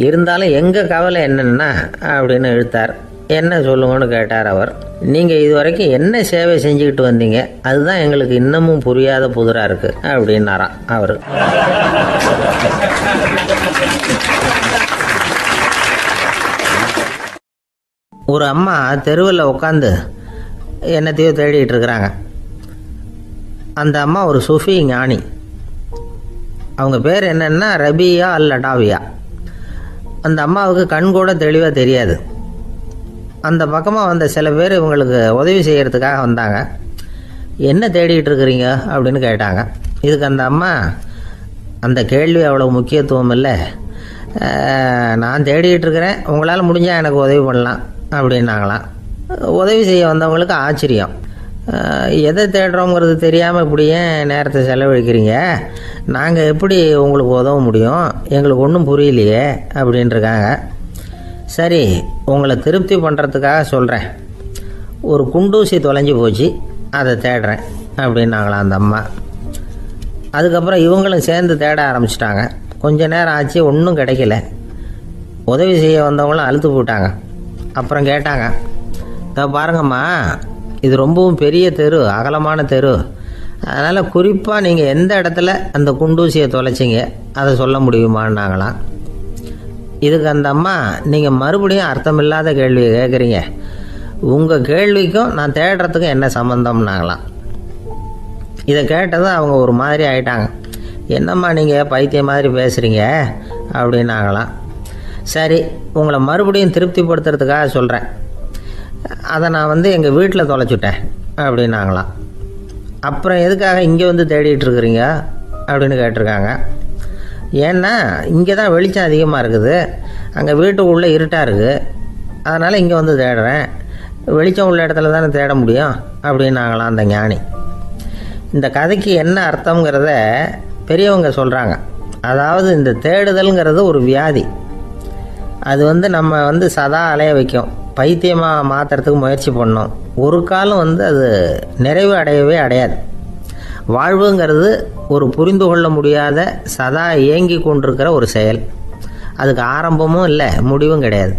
இருந்தாலும் எங்கள் கவலை என்னென்னா அப்படின்னு இழுத்தார். என்ன சொல்லுங்கன்னு கேட்டார் அவர். நீங்கள் இது வரைக்கும் என்ன சேவை செஞ்சுக்கிட்டு வந்தீங்க, அதுதான் எங்களுக்கு இன்னமும் புரியாத புதிராக இருக்குது அப்படின்னாராம் அவர். ஒரு அம்மா தெருவில் உட்காந்து என்னத்தையோ தேடிட்டு இருக்கிறாங்க. அந்த அம்மா ஒரு சூஃபி ஞானி. அவங்க பேர் என்னன்னா ரபியா அல் அடாவியா. அந்த அம்மாவுக்கு கண் கூட தெளிவாக தெரியாது. அந்த பக்கமாக வந்த சில பேர் இவங்களுக்கு உதவி செய்கிறதுக்காக வந்தாங்க. என்ன தேடிட்டு இருக்கிறீங்க அப்படின்னு கேட்டாங்க. இதுக்கு அந்த அம்மா, அந்த கேள்வி அவ்வளோ முக்கியத்துவம் இல்லை, நான் தேடிட்டு இருக்கிறேன், உங்களால் முடிஞ்சால் எனக்கு உதவி பண்ணலாம் அப்படின்னாங்களாம். உதவி செய்ய வந்தவங்களுக்கு ஆச்சரியம். எதை தேடுறோங்கிறது தெரியாமல் இப்படி ஏன் நேரத்தை செலவழிக்கிறீங்க, நாங்கள் எப்படி உங்களுக்கு உதவ முடியும், எங்களுக்கு ஒன்றும் புரியலையே அப்படின்ட்டுருக்காங்க. சரி, உங்களை திருப்தி பண்ணுறதுக்காக சொல்கிறேன், ஒரு குண்டூசி தொலைஞ்சி போச்சு, அதை தேடுறேன் அப்படின்னாங்களாம் அந்த அம்மா. அதுக்கப்புறம் இவங்களும் சேர்ந்து தேட ஆரம்பிச்சிட்டாங்க. கொஞ்ச நேரம் ஆச்சு, ஒன்றும் கிடைக்கல. உதவி செய்ய வந்தவங்களும் அழுத்து போட்டாங்க. அப்புறம் கேட்டாங்க, பாருங்கம்மா, இது ரொம்பவும் பெரிய தெரு, அகலமான தெரு, அதனால் குறிப்பாக நீங்கள் எந்த இடத்துல அந்த குண்டூசியை தொலைச்சிங்க அதை சொல்ல முடியுமான்னாங்களாம். இதுக்கு அந்த அம்மா, நீங்கள் மறுபடியும் அர்த்தமில்லாத கேள்வியை கேட்குறீங்க, உங்கள் கேள்விக்கும் நான் தேடுறதுக்கும் என்ன சம்மந்தம்னாங்களாம். இதை கேட்டதும் அவங்க ஒரு மாதிரி ஆயிட்டாங்க. என்னம்மா நீங்கள் பைத்தியம் மாதிரி பேசுகிறீங்க அப்படின்னாங்களாம். சரி, உங்களை மறுபடியும் திருப்திப்படுத்துறதுக்காக சொல்கிறேன், அதை நான் எங்கள் வீட்டில் தொலைச்சிட்டேன் அப்படின்னாங்களாம். அப்புறம் எதுக்காக இங்கே வந்து தேடிட்டு இருக்கிறீங்க அப்படின்னு கேட்டிருக்காங்க. ஏன்னா இங்கே தான் வெளிச்சம் அதிகமாக இருக்குது, அங்கே வீட்டுக்குள்ளே இருட்டாக இருக்குது, அதனால் இங்கே வந்து தேடுறேன், வெளிச்சம் உள்ள இடத்துல தானே தேட முடியும் அப்படின்னாங்களாம் அந்த ஞானி. இந்த கதைக்கு என்ன அர்த்தங்கிறத பெரியவங்க சொல்கிறாங்க. அதாவது இந்த தேடுதல்ங்கிறது ஒரு வியாதி. அது நம்ம சதா அலைய வைக்கும், பைத்தியமாக மாற்றுறதுக்கு முயற்சி பண்ணோம். ஒரு காலம் அது நிறைவு அடையவே அடையாது. வாழ்வுங்கிறது ஒரு புரிந்து கொள்ள முடியாத சதா இயங்கி கொண்டிருக்கிற ஒரு செயல். அதுக்கு ஆரம்பமும் இல்லை, முடிவும் கிடையாது.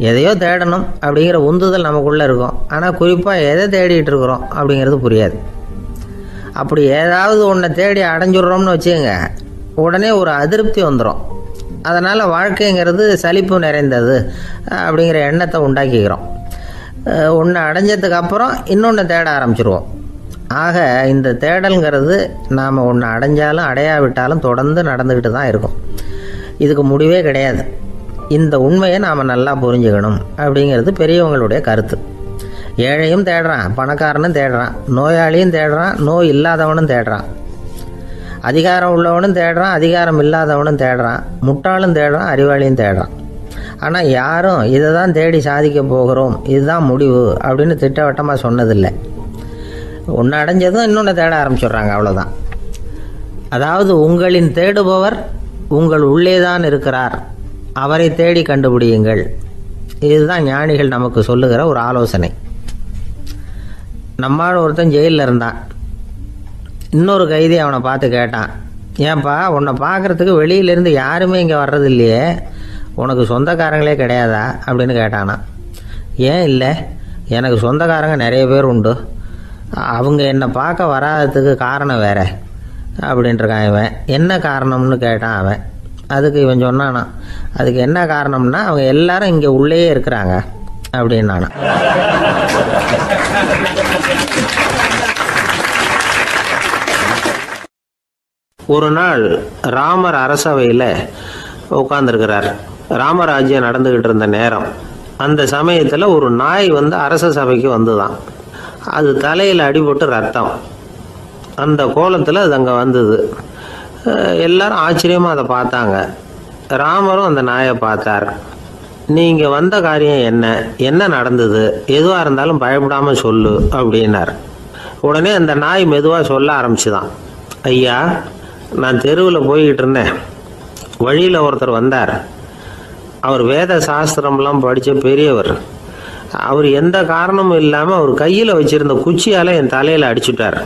எதையோ தேடணும் அப்படிங்கிற உந்துதல் நமக்குள்ளே இருக்கும், ஆனால் குறிப்பாக எதை தேடிட்டு இருக்கிறோம் அப்படிங்கிறது புரியாது. அப்படி ஏதாவது ஒன்றை தேடி அடைஞ்சிடுறோம்னு வச்சுக்கோங்க, உடனே ஒரு அதிருப்தி வந்துடும். அதனால் வாழ்க்கைங்கிறது சலிப்பு நிறைந்தது அப்படிங்கிற எண்ணத்தை உண்டாக்கிக்கிறோம். ஒன்று அடைஞ்சதுக்கு அப்புறம் இன்னொன்று தேட ஆரம்பிச்சிருவோம். ஆக இந்த தேடல்ங்கிறது நாம் ஒன்று அடைஞ்சாலும் அடையாவிட்டாலும் தொடர்ந்து நடந்துக்கிட்டு தான் இருக்கும். இதுக்கு முடிவே கிடையாது. இந்த உண்மையை நாம் நல்லா புரிஞ்சுக்கணும் அப்படிங்கிறது பெரியவங்களுடைய கருத்து. ஏழையும் தேடுறான், பணக்காரனும் தேடுறான், நோயாளியும் தேடுறான், நோய் இல்லாதவனும் தேடுறான், அதிகாரம் உள்ளவனும் தேடுறான், அதிகாரம் இல்லாதவனும் தேடுறான், முட்டாளும் தேடுறான், அறிவாளியும் தேடுறான். ஆனால் யாரும் இதை தான் தேடி சாதிக்க போகிறோம், இதுதான் முடிவு அப்படின்னு திட்டவட்டமாக சொன்னதில்லை. ஒன்று அடைஞ்சதும் இன்னொன்று தேட ஆரம்பிச்சிடுறாங்க, அவ்வளோதான். அதாவது உங்களின் தேடுபவர் உங்கள் உள்ளே தான் இருக்கிறார், அவரை தேடி கண்டுபிடியுங்கள். இதுதான் ஞானிகள் நமக்கு சொல்லுகிற ஒரு ஆலோசனை. நம்மால் ஒருத்தன் ஜெயிலில் இருந்தான். இன்னொரு கைதி அவனை பார்த்து கேட்டான், ஏன்பா உன்னை பார்க்குறதுக்கு வெளியிலேருந்து யாருமே இங்கே வர்றது இல்லையே, உனக்கு சொந்தக்காரங்களே கிடையாதா அப்படின்னு கேட்டானா. ஏன் இல்லை, எனக்கு சொந்தக்காரங்க நிறைய பேர் உண்டு, அவங்க என்னை பார்க்க வராததுக்கு காரணம் வேற அப்படின்ட்டுருக்கான் இவன். என்ன காரணம்னு கேட்டான் அவன். அதுக்கு இவன் சொன்னானா, அதுக்கு என்ன காரணம்னா அவங்க எல்லாரும் இங்கே உள்ளேயே இருக்கிறாங்க அப்படின்னானா. ஒரு நாள் ராமர் அரசவையில் உட்கார்ந்துருக்கிறார். ராமராஜ்யம் நடந்துக்கிட்டு இருந்த நேரம். அந்த சமயத்தில் ஒரு நாய் வந்து அரச சபைக்கு வந்துதான். அது தலையில் அடிபட்டு ரத்தம். அந்த கோலத்தில் அது அங்கே வந்தது. எல்லாரும் ஆச்சரியமாக அதை பார்த்தாங்க. ராமரும் அந்த நாயை பார்த்தார். நீங்கள் வந்த காரியம் என்ன, என்ன நடந்தது, எதுவாக இருந்தாலும் பயப்படாமல் சொல்லு அப்படின்னார். உடனே அந்த நாய் மெதுவாக சொல்ல ஆரம்பிச்சுதான். ஐயா, நான் தெருவில் போய்கிட்டு இருந்தேன். வழியில் ஒருத்தர் வந்தார். அவர் வேத சாஸ்திரம்லாம் படித்த பெரியவர். அவர் எந்த காரணமும் இல்லாமல் அவர் கையில் வச்சுருந்த குச்சியால் என் தலையில் அடிச்சுட்டார்.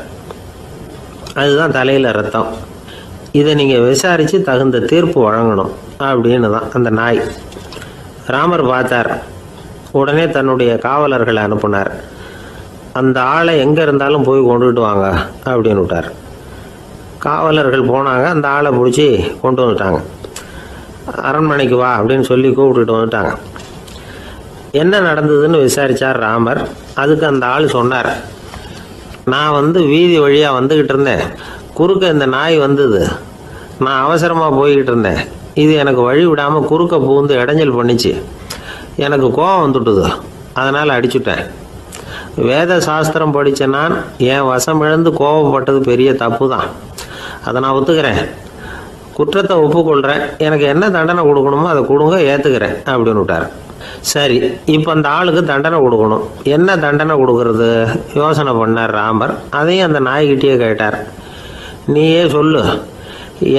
அதுதான் தலையில் ரத்தம். இதை நீங்கள் விசாரித்து தகுந்த தீர்ப்பு வழங்கணும் அப்படின்னு தான் அந்த நாய். ராமர் பார்த்தார். உடனே தன்னுடைய காவலர்களை அனுப்புனார். அந்த ஆளை எங்கே இருந்தாலும் போய் கொண்டுகிட்டு வாங்க அப்படின்னு விட்டார். காவலர்கள் போனாங்க. அந்த ஆளை பிடிச்சி கொண்டு வந்துட்டாங்க. அரண்மனைக்கு வா அப்படின்னு சொல்லி கூப்பிட்டுட்டு வந்துட்டாங்க. என்ன நடந்ததுன்னு விசாரித்தார் ராமர். அதுக்கு அந்த ஆள் சொன்னார், நான் வந்து வீதி வழியாக வந்துக்கிட்டு இருந்தேன். குறுக்க இந்த நாய் வந்தது. நான் அவசரமாக போய்கிட்டு இருந்தேன். இது எனக்கு வழி விடாமல் குறுக்க பூந்து இடைஞ்சல் பண்ணிச்சு. எனக்கு கோபம் வந்துட்டுது. அதனால் அடிச்சுட்டேன். வேத சாஸ்திரம் படித்த நான் என் வசம் இழந்து கோபப்பட்டது பெரிய தப்பு தான். அதை நான் ஒத்துக்கிறேன். குற்றத்தை ஒப்புக்கொள்கிறேன். எனக்கு என்ன தண்டனை கொடுக்கணுமோ அதை கொடுங்க, ஏற்றுக்கிறேன் அப்படின்னு விட்டார். சரி, இப்போ அந்த ஆளுக்கு தண்டனை கொடுக்கணும். என்ன தண்டனை கொடுக்கறது யோசனை பண்ணார் ராமர். அதையும் அந்த நாய்கிட்டே கேட்டார். நீயே சொல்லு,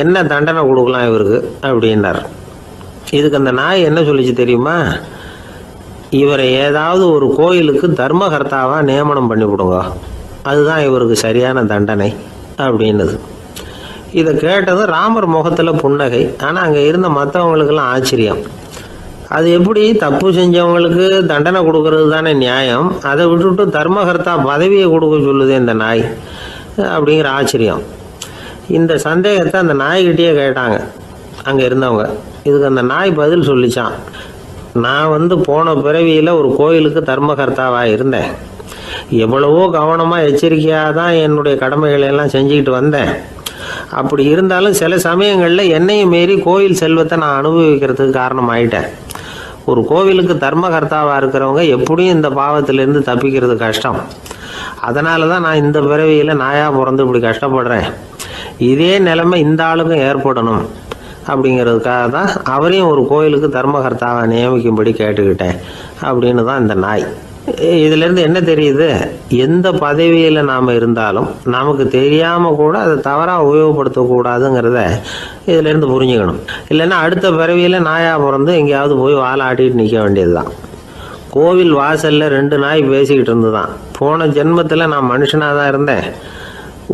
என்ன தண்டனை கொடுக்கலாம் இவருக்கு அப்படின்னார். இதுக்கு அந்த நாய் என்ன சொல்லிச்சு தெரியுமா? இவரை ஏதாவது ஒரு கோயிலுக்கு தர்மகர்த்தாவாக நியமனம் பண்ணி விடுங்க, அதுதான் இவருக்கு சரியான தண்டனை அப்படின்னுது. இதை கேட்டது ராமர் முகத்தில் புன்னகை. ஆனால் அங்கே இருந்த மற்றவங்களுக்கெல்லாம் ஆச்சரியம். அது எப்படி, தப்பு செஞ்சவங்களுக்கு தண்டனை கொடுக்கறது தானே நியாயம், அதை விட்டுவிட்டு தர்மகர்த்தா பதவியை கொடுக்க சொல்லுது இந்த நாய் அப்படிங்கிற ஆச்சரியம். இந்த சந்தேகத்தை அந்த நாய்கிட்டே கேட்டாங்க அங்கே இருந்தவங்க. இதுக்கு அந்த நாய் பதில் சொல்லிச்சான். நான் வந்து போன பிறவியில் ஒரு கோயிலுக்கு தர்மகர்த்தாவாக இருந்தேன். எவ்வளவோ கவனமாக எச்சரிக்கையாக தான் என்னுடைய கடமைகளை எல்லாம் செஞ்சுக்கிட்டு வந்தேன். அப்படி இருந்தாலும் சில சமயங்களில் என்னையும் மீறி கோயில் செல்வத்தை நான் அனுபவிக்கிறதுக்கு காரணம் ஆயிட்டேன். ஒரு கோவிலுக்கு தர்மகர்த்தாவாக இருக்கிறவங்க எப்படியும் இந்த பாவத்திலேருந்து தப்பிக்கிறது கஷ்டம். அதனால தான் நான் இந்த பிறவியில் நாயாக பிறந்து இப்படி கஷ்டப்படுறேன். இதே நிலைமை இந்த ஆளுக்கும் ஏற்படணும் அப்படிங்கிறதுக்காக தான் அவரையும் ஒரு கோயிலுக்கு தர்மகர்த்தாவை நியமிக்கும்படி கேட்டுக்கிட்டேன் அப்படின்னு தான் இந்த நாய். இதிலேருந்து என்ன தெரியுது? எந்த பதவியில் நாம் இருந்தாலும் நமக்கு தெரியாமல் கூட அதை தவறாக உபயோகப்படுத்தக்கூடாதுங்கிறத இதிலேருந்து புரிஞ்சுக்கணும். இல்லைன்னா அடுத்த பிறவியில் நாயாக பிறந்து எங்கேயாவது போய் வாழை ஆட்டிட்டு நிற்க வேண்டியது தான். கோவில் வாசலில் 2 நாய் பேசிக்கிட்டு இருந்து தான், போன ஜென்மத்தில் நான் மனுஷனாக தான் இருந்தேன்.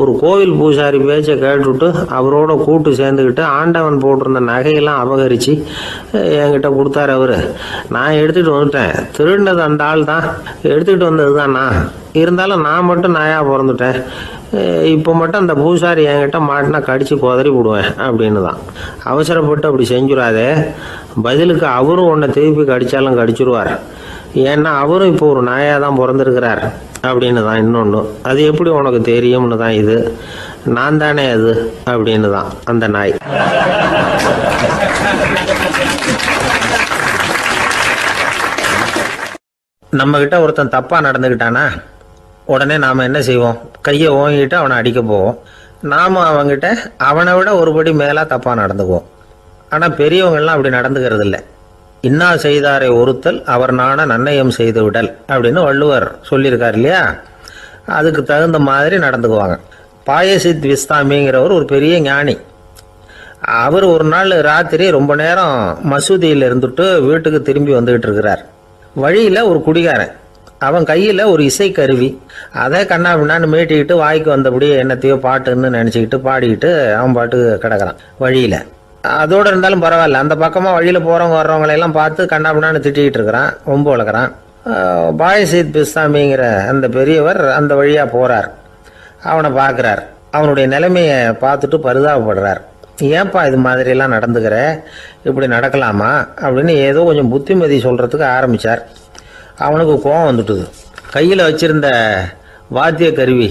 ஒரு கோவில் பூசாரி பேச்சை கேட்டுவிட்டு அவரோட கூட்டு சேர்ந்துக்கிட்டு ஆண்டவன் போட்டிருந்த நகையெல்லாம் அபகரித்து என்கிட்ட கொடுத்தாரு அவர். நான் எடுத்துகிட்டு வந்துட்டேன். திருடினது அந்த ஆள் தான், எடுத்துக்கிட்டு வந்தது தான் நான். இருந்தாலும் நான் மட்டும் நாயாக பிறந்துட்டேன். இப்போ மட்டும் அந்த பூசாரி என்கிட்ட மாட்டினா கடித்து குதறி விடுவேன் அப்படின்னு தான். அவசரப்பட்டு அப்படி செஞ்சுடாதே, பதிலுக்கு அவரும் உன்னை திருப்பி கடித்தாலும் கடிச்சிருவார். ஏன்னா அவரும் இப்போ ஒரு நாயாக தான் பிறந்திருக்கிறார் அப்படின்னு தான் இன்னொன்று. அது எப்படி உனக்கு தெரியும்னு தான் இது. நான் தானே அது அப்படின்னு தான் அந்த நாய். நம்ம கிட்ட ஒருத்தன் தப்பா நடந்துக்கிட்டானா உடனே நாம என்ன செய்வோம்? கையை ஓங்கிட்டு அவனை அடிக்க போவோம். நாம அவங்கிட்ட அவனை விட ஒருபடி மேலா தப்பா நடந்துக்குவோம். ஆனா பெரியவங்கெல்லாம் அப்படி நடந்துக்கிறது இல்லை. இன்னா செய்தாரை ஒருத்தல் அவர் நாண நன்னயம் செய்து விடல் அப்படின்னு வள்ளுவர் சொல்லியிருக்கார் இல்லையா? அதுக்கு தகுந்த மாதிரி நடந்துக்குவாங்க. பாயசித் விஸ்தாமிங்கிறவர் ஒரு பெரிய ஞானி. அவர் ஒரு நாள் ராத்திரி ரொம்ப நேரம் மசூதியில் இருந்துட்டு வீட்டுக்கு திரும்பி வந்துகிட்டு இருக்கிறார். வழியில ஒரு குடிகாரன், அவன் கையில ஒரு இசை கருவி, அதை கண்ணா பின்னான்னு மீட்டிக்கிட்டு வாய்க்கு வந்தபடி என்னத்தையோ பாட்டுன்னு நினைச்சுக்கிட்டு பாடிக்கிட்டு அவன் பாட்டுக்கு கிடக்குறான் வழியில. அதோடு இருந்தாலும் பரவாயில்ல, அந்த பக்கமா வழியில போறவங்க வர்றவங்களையெல்லாம் பார்த்து கண்ணா பின்னான்னு திட்டிக்கிட்டு இருக்கிறான், ரொம்ப வளர்க்குறான். பாயசீத் பிஸ்தாமிங்கிற அந்த பெரியவர் அந்த வழியா போறார். அவனை பார்க்குறார். அவனுடைய நிலைமையை பார்த்துட்டு பரிதாபப்படுறார். ஏன்பா இது மாதிரிலாம் நடந்துக்கிற, இப்படி நடக்கலாமா அப்படின்னு ஏதோ கொஞ்சம் புத்திமதி சொல்கிறதுக்கு ஆரம்பித்தார். அவனுக்கு கோபம் வந்துட்டுது. கையில் வச்சிருந்த வாத்திய கருவி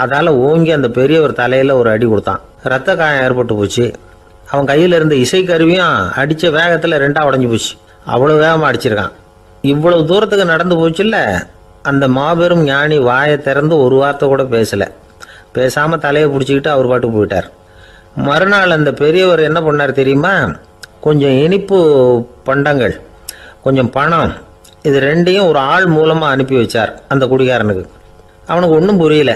அதால் ஓங்கி அந்த பெரியவர் தலையில் ஒரு அடி கொடுத்தான். ரத்த காயம் ஏற்பட்டு போச்சு. அவன் கையில் இருந்த இசைக்கருவியும் அடித்த வேகத்தில் ரெண்டாக உடஞ்சி போச்சு. அவ்வளோ வேகமாக அடிச்சிருக்கான். இவ்வளவு தூரத்துக்கு நடந்து போச்சுல்ல, அந்த மாபெரும் ஞானி வாயை திறந்து ஒரு வார்த்தை கூட பேசலை. பேசாமல் தலையை பிடிச்சிக்கிட்டு அவர் பாட்டு போயிட்டார். மறுநாள் அந்த பெரியவர் என்ன பண்ணார் தெரியுமா? கொஞ்சம் இனிப்பு பண்டங்கள், கொஞ்சம் பணம், இது ரெண்டையும் ஒரு ஆள் மூலமாக அனுப்பி வச்சார் அந்த குடிகாரனுக்கு. அவனுக்கு ஒன்றும் புரியல.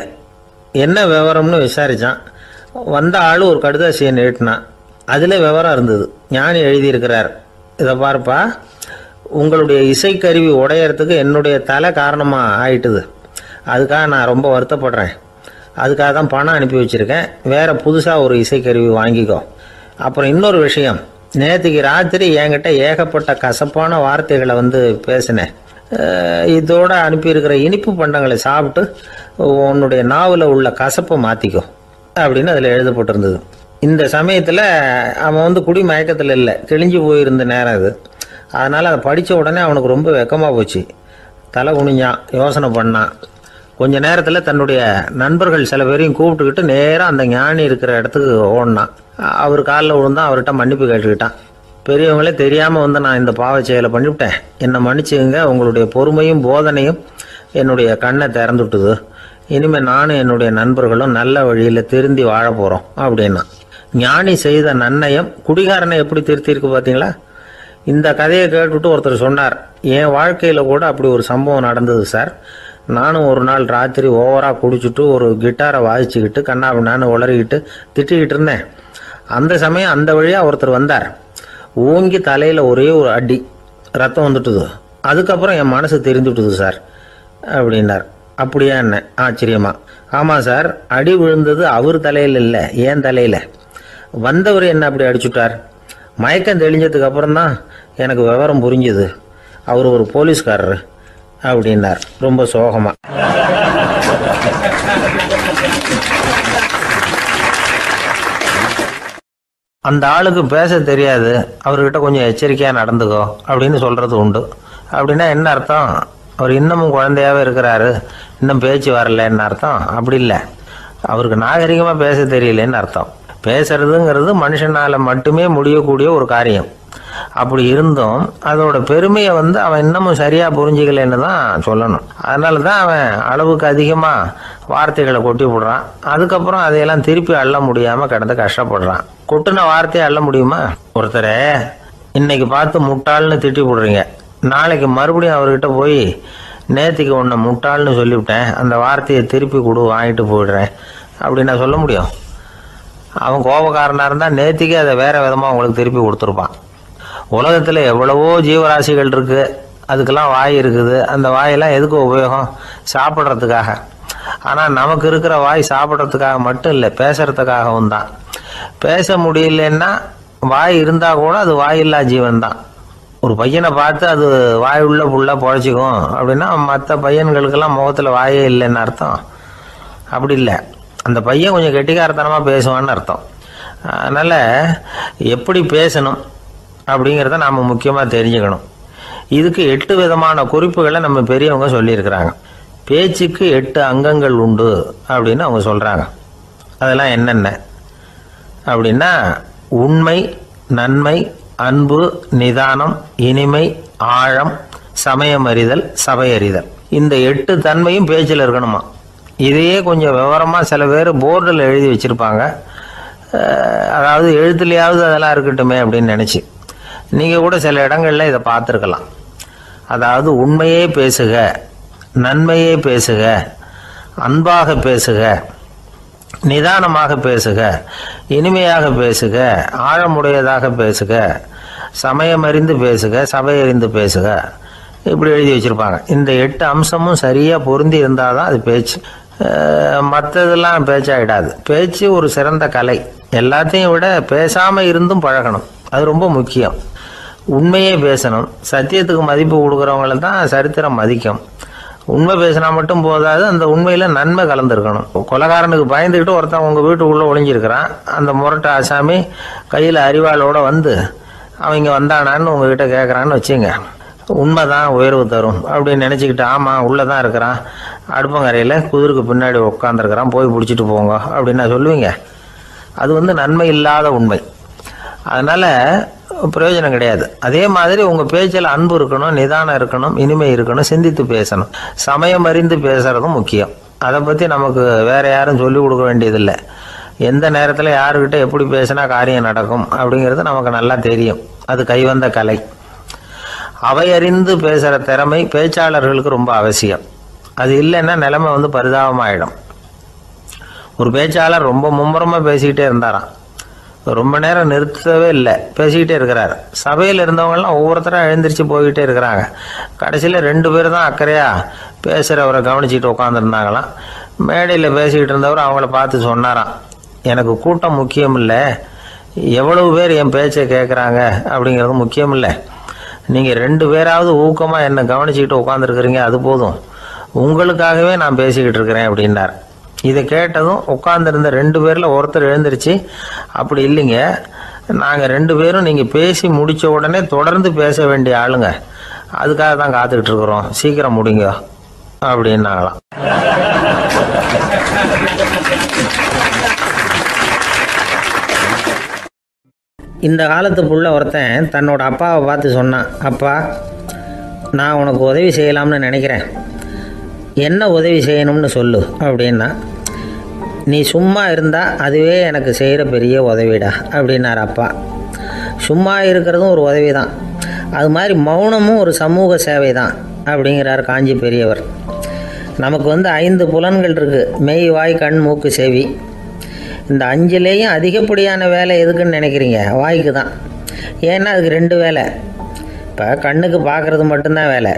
என்ன விவரம்னு விசாரித்தான். வந்த ஆள் ஒரு கடுதாசியை நீட்டினான். அதில் விவரம் இருந்தது. ஞானி எழுதியிருக்கிறார், இதை பார்ப்பா, உங்களுடைய இசைக்கருவி உடையறதுக்கு என்னுடைய தலை காரணமாக ஆயிட்டுது. அதுக்காக நான் ரொம்ப வருத்தப்படுறேன். அதுக்காக தான் பணம் அனுப்பி வச்சுருக்கேன். வேறு புதுசாக ஒரு இசைக்கருவி வாங்கிக்கோ. அப்புறம் இன்னொரு விஷயம், நேற்றுக்கு ராத்திரி என்கிட்ட ஏகப்பட்ட கசப்பான வார்த்தைகளை பேசினேன். இதோடு அனுப்பியிருக்கிற இனிப்பு பண்டங்களை சாப்பிட்டு உன்னுடைய நாவில் உள்ள கசப்பை மாற்றிக்கோ அப்படின்னு அதில் எழுதப்பட்டிருந்தது. இந்த சமயத்தில் அவன் குடி மயக்கத்தில் இல்லை, கிழிஞ்சு போயிருந்த நேரம் இது. அதனால் அதை படித்த உடனே அவனுக்கு ரொம்ப வெக்கமாக போச்சு. தலை குனிஞ்சான், யோசனை பண்ணான். கொஞ்ச நேரத்தில் தன்னுடைய நண்பர்கள் சில பேரையும் கூப்பிட்டுக்கிட்டு நேராக அந்த ஞானி இருக்கிற இடத்துக்கு ஓடினான். அவர் காலில் விழுந்தான். அவர்கிட்ட மன்னிப்பு கேட்டுக்கிட்டான். பெரியவங்களே தெரியாமல் நான் இந்த பாவ செயலை பண்ணிவிட்டேன், என்னை மன்னிச்சுங்க. உங்களுடைய பொறுமையும் போதனையும் என்னுடைய கண்ணை திறந்துட்டுது. இனிமேல் நானும் என்னுடைய நண்பர்களும் நல்ல வழியில் திருந்தி வாழ போகிறோம் அப்படின்னா. ஞானி செய்த நன்னயம் குடிகாரனை எப்படி திருத்திருக்கு பார்த்தீங்களா? இந்த கதையை கேட்டுவிட்டு ஒருத்தர் சொன்னார், என் வாழ்க்கையில் கூட அப்படி ஒரு சம்பவம் நடந்தது சார். நானும் ஒரு நாள் ராத்திரி ஓவராக குடிச்சிட்டு ஒரு கிட்டாரை வாசிச்சுக்கிட்டு கண்ணாபின்னான்னு உளறிக்கிட்டு திட்டிக்கிட்டு இருந்தேன். அந்த சமயம் அந்த வழியாக ஒருத்தர் வந்தார். ஓங்கி தலையில் ஒரே ஒரு அடி, ரத்தம் வந்துட்டுது. அதுக்கப்புறம் என் மனசு தெரிந்துவிட்டுது சார் அப்படின்னார். அப்படியா என்ன ஆச்சரியமா? ஆமாம் சார், அடி விழுந்தது அவர் தலையில் இல்லை, ஏன் தலையில். வந்தவர் என்ன அப்படி அடிச்சுட்டார். மயக்கம் தெளிஞ்சதுக்கு அப்புறம்தான் எனக்கு விவரம் புரிஞ்சுது. அவர் ஒரு போலீஸ்காரரு அப்படின்னார் ரொம்ப சோகமா. அந்த ஆளுக்கு பேச தெரியாது, அவர்கிட்ட கொஞ்சம் எச்சரிக்கையாக நடந்துக்கோ அப்படின்னு சொல்கிறது உண்டு. அப்படின்னா என்ன அர்த்தம்? அவர் இன்னமும் குழந்தையாகவே இருக்கிறாரு, இன்னும் பேச்சு வரலன்னு அர்த்தம்? அப்படி இல்லை, அவருக்கு நாகரிகமாக பேச தெரியலன்னு அர்த்தம். பேசுறதுங்கிறது மனுஷனால் மட்டுமே முடியக்கூடிய ஒரு காரியம். அப்படி இருந்தும் அதோட பெருமையை அவன் இன்னமும் சரியாக புரிஞ்சிக்கலன்னு தான் சொல்லணும். அதனால தான் அவன் அளவுக்கு அதிகமாக வார்த்தைகளை கொட்டி விடுறான். அதுக்கப்புறம் அதையெல்லாம் திருப்பி அள்ள முடியாமல் கிடந்து கஷ்டப்படுறான். கொட்டின வார்த்தையை அள்ள முடியுமா? ஒருத்தரை இன்னைக்கு பார்த்து முட்டாள்னு திட்டி விடுறீங்க, நாளைக்கு மறுபடியும் அவர்கிட்ட போய் நேற்றுக்கு உன்னை முட்டாள்னு சொல்லிவிட்டேன், அந்த வார்த்தையை திருப்பி கொடு, வாங்கிட்டு போயிடுறேன் அப்படி நான் சொல்ல முடியும்? அவன் கோபக்காரனாக இருந்தால் நேற்றுக்கே அதை வேறு விதமாக உங்களுக்கு திருப்பி கொடுத்துருப்பான். உலகத்தில் எவ்வளவோ ஜீவராசிகள் இருக்குது, அதுக்கெல்லாம் வாய் இருக்குது. அந்த வாயெல்லாம் எதுக்கு உபயோகம்? சாப்பிட்றதுக்காக. ஆனால் நமக்கு இருக்கிற வாய் சாப்பிட்றதுக்காக மட்டும் இல்லை, பேசுறதுக்காகவும் தான். பேச முடியலன்னா வாய் இருந்தால் கூட அது வாயில்லா ஜீவன் தான். ஒரு பையனை பார்த்து அது வாய் உள்ள புள்ள பொழைச்சிக்கும் அப்படின்னா மற்ற பையன்களுக்கெல்லாம் முகத்தில் வாயே இல்லைன்னு அர்த்தம்? அப்படி இல்லை, அந்த பையன் கொஞ்சம் கெட்டிக்காரத்தனமாக பேசுவான்னு அர்த்தம். அதனால் எப்படி பேசணும் அப்படிங்கிறத நாம் முக்கியமாக தெரிஞ்சுக்கணும். இதுக்கு 8 விதமான குறிப்புகளை நம்ம பெரியவங்க சொல்லியிருக்கிறாங்க. பேச்சுக்கு 8 அங்கங்கள் உண்டு அப்படின்னு அவங்க சொல்றாங்க. அதெல்லாம் என்னென்ன அப்படின்னா, உண்மை, நன்மை, அன்பு, நிதானம், இனிமை, ஆழம், சமயம் அறிதல், சபை அறிதல். இந்த 8 தன்மையும் பேச்சில் இருக்கணுமா. இதையே கொஞ்சம் விவரமாக சில பேர் போர்டில் எழுதி வச்சுருப்பாங்க. அதாவது எழுத்துலையாவது அதெல்லாம் இருக்கட்டுமே அப்படின்னு நினச்சி நீங்கள் கூட சில இடங்களில் இதை பார்த்துருக்கலாம். அதாவது உண்மையே பேசுக, நன்மையே பேசுக, அன்பாக பேசுக, நிதானமாக பேசுக, இனிமையாக பேசுக, ஆழமுடையதாக பேசுக, சமயம் அறிந்து பேசுக, சபை அறிந்து பேசுக, இப்படி எழுதி வச்சுருப்பாங்க. இந்த 8 அம்சமும் சரியாக பொருந்தி இருந்தால் தான் அது பேச்சு. மற்றதெல்லாம் பேச்சாயிடாது. பேச்சு ஒரு சிறந்த கலை. எல்லாத்தையும் விட பேசாமல் இருந்தும் பழகணும், அது ரொம்ப முக்கியம். உண்மையே பேசணும். சத்தியத்துக்கு மதிப்பு கொடுக்குறவங்கள தான் சரித்திரம் மதிக்கும். உண்மை பேசினா மட்டும் போதாது, அந்த உண்மையில் நன்மை கலந்துருக்கணும். கொலைகாரனுக்கு பயந்துக்கிட்டு ஒருத்தன் உங்கள் வீட்டுக்குள்ளே ஒளிஞ்சிருக்கிறான். அந்த முரட்டை ஆசாமி கையில் அறிவாளோடு வந்து அவங்க வந்தானான்னு உங்ககிட்ட கேட்குறான்னு வச்சுங்க. உண்மைதான் உயர்வு தரும் அப்படின்னு நினச்சிக்கிட்டு, ஆமாம் உள்ளே தான் இருக்கிறான், அடுப்பங்கரையில் குதிருக்கு பின்னாடி உட்காந்துருக்கிறான், போய் பிடிச்சிட்டு போங்க அப்படின்னா சொல்லுவீங்க? அது நன்மை இல்லாத உண்மை. அதனால் பிரயோஜனம் கிடையாது. அதே மாதிரி உங்கள் பேச்சில் அன்பு இருக்கணும், நிதானம் இருக்கணும், இனிமை இருக்கணும், சிந்தித்து பேசணும், சமயம் அறிந்து பேசுகிறதும் முக்கியம். அதை பற்றி நமக்கு வேறு யாரும் சொல்லிக் கொடுக்க வேண்டியதில்லை. எந்த நேரத்தில் யாருக்கிட்ட எப்படி பேசினா காரியம் நடக்கும் அப்படிங்கிறது நமக்கு நல்லா தெரியும். அது கைவந்த கலை. அவை அறிந்து பேசுகிற திறமை பேச்சாளர்களுக்கு ரொம்ப அவசியம். அது இல்லைன்னா நிலைமை பரிதாபமாயிடும். ஒரு பேச்சாளர் ரொம்ப மும்முரமாக பேசிக்கிட்டே இருந்தாராம். ரொம்ப நேரம் நிறுத்தவே இல்லை, பேசிக்கிட்டே இருக்கிறார். சபையில் இருந்தவங்கலாம் ஒவ்வொருத்தராக எழுந்திரிச்சு போய்கிட்டே இருக்கிறாங்க. கடைசியில் 2 பேர் தான் அக்கறையாக பேசுகிறவரை கவனிச்சிட்டு உட்காந்துருந்தாங்களாம். மேடையில் பேசிக்கிட்டு இருந்தவர் அவங்கள பார்த்து சொன்னாராம், எனக்கு கூட்டம் முக்கியம் இல்லை, எவ்வளவு பேர் என் பேச்சை கேட்குறாங்க அப்படிங்கிறது முக்கியம் இல்லை. நீங்கள் 2 பேராவது ஊக்கமாக என்னை கவனிச்சிக்கிட்டு உட்காந்துருக்குறீங்க, அது போதும். உங்களுக்காகவே நான் பேசிக்கிட்டு இருக்கிறேன் அப்படின்னார். இதை கேட்டதும் உட்காந்துருந்த 2 பேரில் ஒருத்தர் எழுந்திருச்சு, அப்படி இல்லைங்க, நாங்கள் 2 பேரும் நீங்கள் பேசி முடித்த உடனே தொடர்ந்து பேச வேண்டிய ஆளுங்க, அதுக்காக தான் காத்துக்கிட்டு இருக்கிறோம், சீக்கிரம் முடிங்க அப்படின்னாங்களாம். இந்த காலத்து புள்ள ஒருத்தன் தன்னோட அப்பாவை பார்த்து சொன்னான், அப்பா, நான் உனக்கு உதவி செய்யலாம்னு நினைக்கிறேன், என்ன உதவி செய்யணும்னு சொல்லு அப்படின்னா. நீ சும்மா இருந்தால் அதுவே எனக்கு செய்கிற பெரிய உதவிடா அப்படின்னார் அப்பா. சும்மா இருக்கிறதும் ஒரு உதவி தான், அது மாதிரி மௌனமும் ஒரு சமூக சேவை தான் அப்படிங்கிறார் காஞ்சி பெரியவர். நமக்கு 5 புலன்கள் இருக்குது, மெய், வாய், கண், மூக்கு, செவி. இந்த 5லேயும் அதிகப்படியான வேலை எதுக்குன்னு நினைக்கிறீங்க? வாய்க்கு தான். ஏன்னா அதுக்கு 2 வேலை. இப்போ கண்ணுக்கு பார்க்குறது மட்டும்தான் வேலை,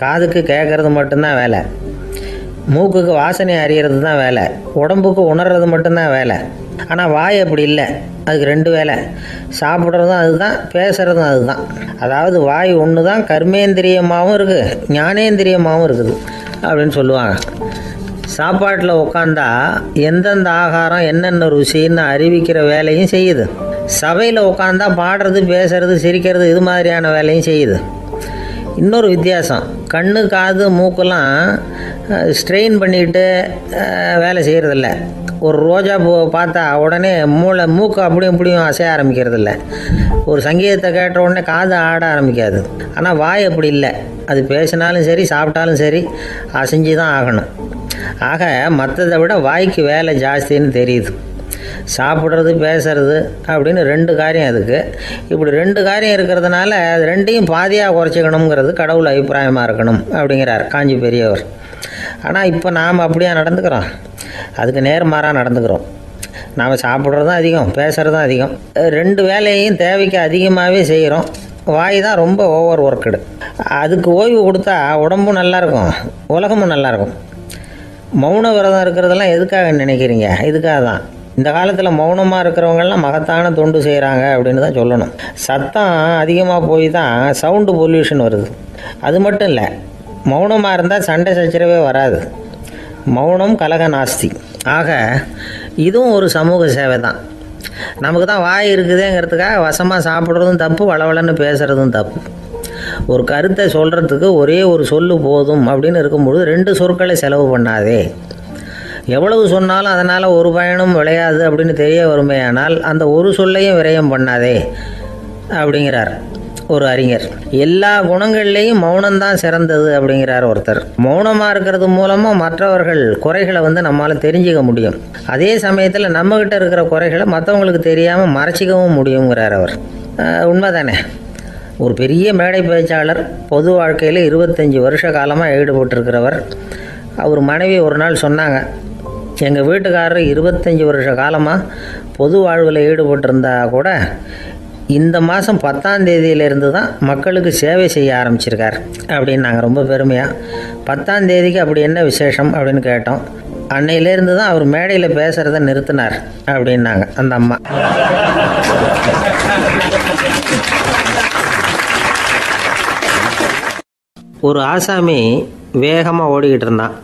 காதுக்கு கேட்குறது மட்டும்தான் வேலை, மூக்குக்கு வாசனை அறியறது தான் வேலை, உடம்புக்கு உணர்றது மட்டும்தான் வேலை. ஆனால் வாய் அப்படி இல்லை, அதுக்கு 2 வேலை. சாப்பிட்றதும் அதுதான், பேசுகிறதும் அதுதான். அதாவது வாய் ஒன்று தான் கர்மேந்திரியமாகவும் இருக்குது, ஞானேந்திரியமாகவும் இருக்குது அப்படின்னு சொல்லுவாங்க. சாப்பாட்டில் உட்காந்தா எந்தெந்த ஆகாரம் என்னென்ன ருசின்னு அறிவிக்கிற வேலையும் செய்யுது. சபையில் உட்காந்தா பாடுறது, பேசுறது, சிரிக்கிறது, இது மாதிரியான வேலையும் செய்யுது. இன்னொரு வித்தியாசம், கண்ணு, காது, மூக்கெல்லாம் ஸ்ட்ரெயின் பண்ணிக்கிட்டு வேலை செய்கிறதில்ல. ஒரு ரோஜா பூவை பார்த்தா உடனே மூக்கு அப்படியும் இப்படியும் அசைய ஆரம்பிக்கிறதில்ல. ஒரு சங்கீதத்தை கேட்ட உடனே காது ஆட ஆரம்பிக்காது. ஆனால் வாய் அப்படி இல்லை, அது பேசினாலும் சரி சாப்பிட்டாலும் சரி அசைஞ்சு தான் ஆகணும். ஆக மற்றதை விட வாய்க்கு வேலை ஜாஸ்தின்னு தெரியுது. சாப்பிட்றது, பேசுறது அப்படின்னு 2 காரியம் அதுக்கு. இப்படி 2 காரியம் இருக்கிறதுனால அது 2ஐயும் பாதியாக குறைச்சிக்கணுங்கிறது கடவுள் அபிப்பிராயமாக இருக்கணும் அப்படிங்கிறார் காஞ்சி பெரியவர். ஆனால் இப்போ நாம் அப்படியே நடந்துக்கிறோம், அதுக்கு நேர்மாறாக நடந்துக்கிறோம். நாம் சாப்பிட்றதும் அதிகம், பேசுகிறதும் அதிகம். 2 வேலையையும் தேவைக்கு அதிகமாகவே செய்கிறோம். வாய் தான் ரொம்ப ஓவர் ஒர்க்குடு. அதுக்கு ஓய்வு கொடுத்தா உடம்பும் நல்லாயிருக்கும், உலகமும் நல்லாயிருக்கும். மௌன விரதம் இருக்கிறதெல்லாம் எதுக்காக நினைக்கிறீங்க? இதுக்காக தான். இந்த காலத்தில் மௌனமாக இருக்கிறவங்கெல்லாம் மகத்தான தொண்டு செய்கிறாங்க அப்படின்னு தான் சொல்லணும். சத்தம் அதிகமாக போய் தான் சவுண்டு பொல்யூஷன் வருது. அது மட்டும் இல்லை, மௌனமாக இருந்தால் சண்டை சச்சரவே வராது. மௌனம் கலக நாஸ்தி. ஆக இதுவும் ஒரு சமூக சேவை தான். நமக்கு தான் வாய் இருக்குதுங்கிறதுக்காக வசமாக சாப்பிட்றதும் தப்பு, வளவளன்னு பேசுகிறதும் தப்பு. ஒரு கருத்தை சொல்கிறதுக்கு ஒரே ஒரு சொல்லு போதும் அப்படின்னு இருக்கும்பொழுது 2 சொற்களை செலவு பண்ணாதே. எவ்வளவு சொன்னாலும் அதனால் ஒரு பயனும் விளையாது அப்படின்னு தெரிய வருமேயானால் அந்த ஒரு சொல்லையும் விரயம் பண்ணாதே அப்படிங்கிறார் ஒரு அறிஞர். எல்லா குணங்கள்லேயும் மௌனம்தான் சிறந்தது அப்படிங்கிறார் ஒருத்தர். மௌனமாக இருக்கிறது மூலமாக மற்றவர்கள் குறைகளை நம்மளால் தெரிஞ்சிக்க முடியும். அதே சமயத்தில் நம்மக்கிட்ட இருக்கிற குறைகளை மற்றவங்களுக்கு தெரியாமல் மறைச்சிக்கவும் முடியுங்கிறார் அவர். உண்மைதானே? ஒரு பெரிய மேடை பேச்சாளர், பொது வாழ்க்கையில் 25 வருஷ காலமாக ஈடுபட்டிருக்கிறவர். அவர் மனைவி ஒரு நாள் சொன்னாங்க, எங்கள் வீட்டுக்காரர் 25 வருஷ காலமாக பொது வாழ்வில் ஈடுபட்டிருந்தா கூட இந்த மாதம் 10ஆம் தேதியிலேருந்து தான் மக்களுக்கு சேவை செய்ய ஆரம்பிச்சிருக்கார் அப்படின்னு நாங்கள் ரொம்ப பெருமையாக. 10ஆம் தேதிக்கு அப்படி என்ன விசேஷம் அப்படின்னு கேட்டோம். அன்னையிலேருந்து தான் அவர் மேடையில் பேசுகிறத நிறுத்தினார் அப்படின்னாங்க அந்த அம்மா. ஒரு ஆசாமி வேகமாக ஓடிக்கிட்டு இருந்தான்.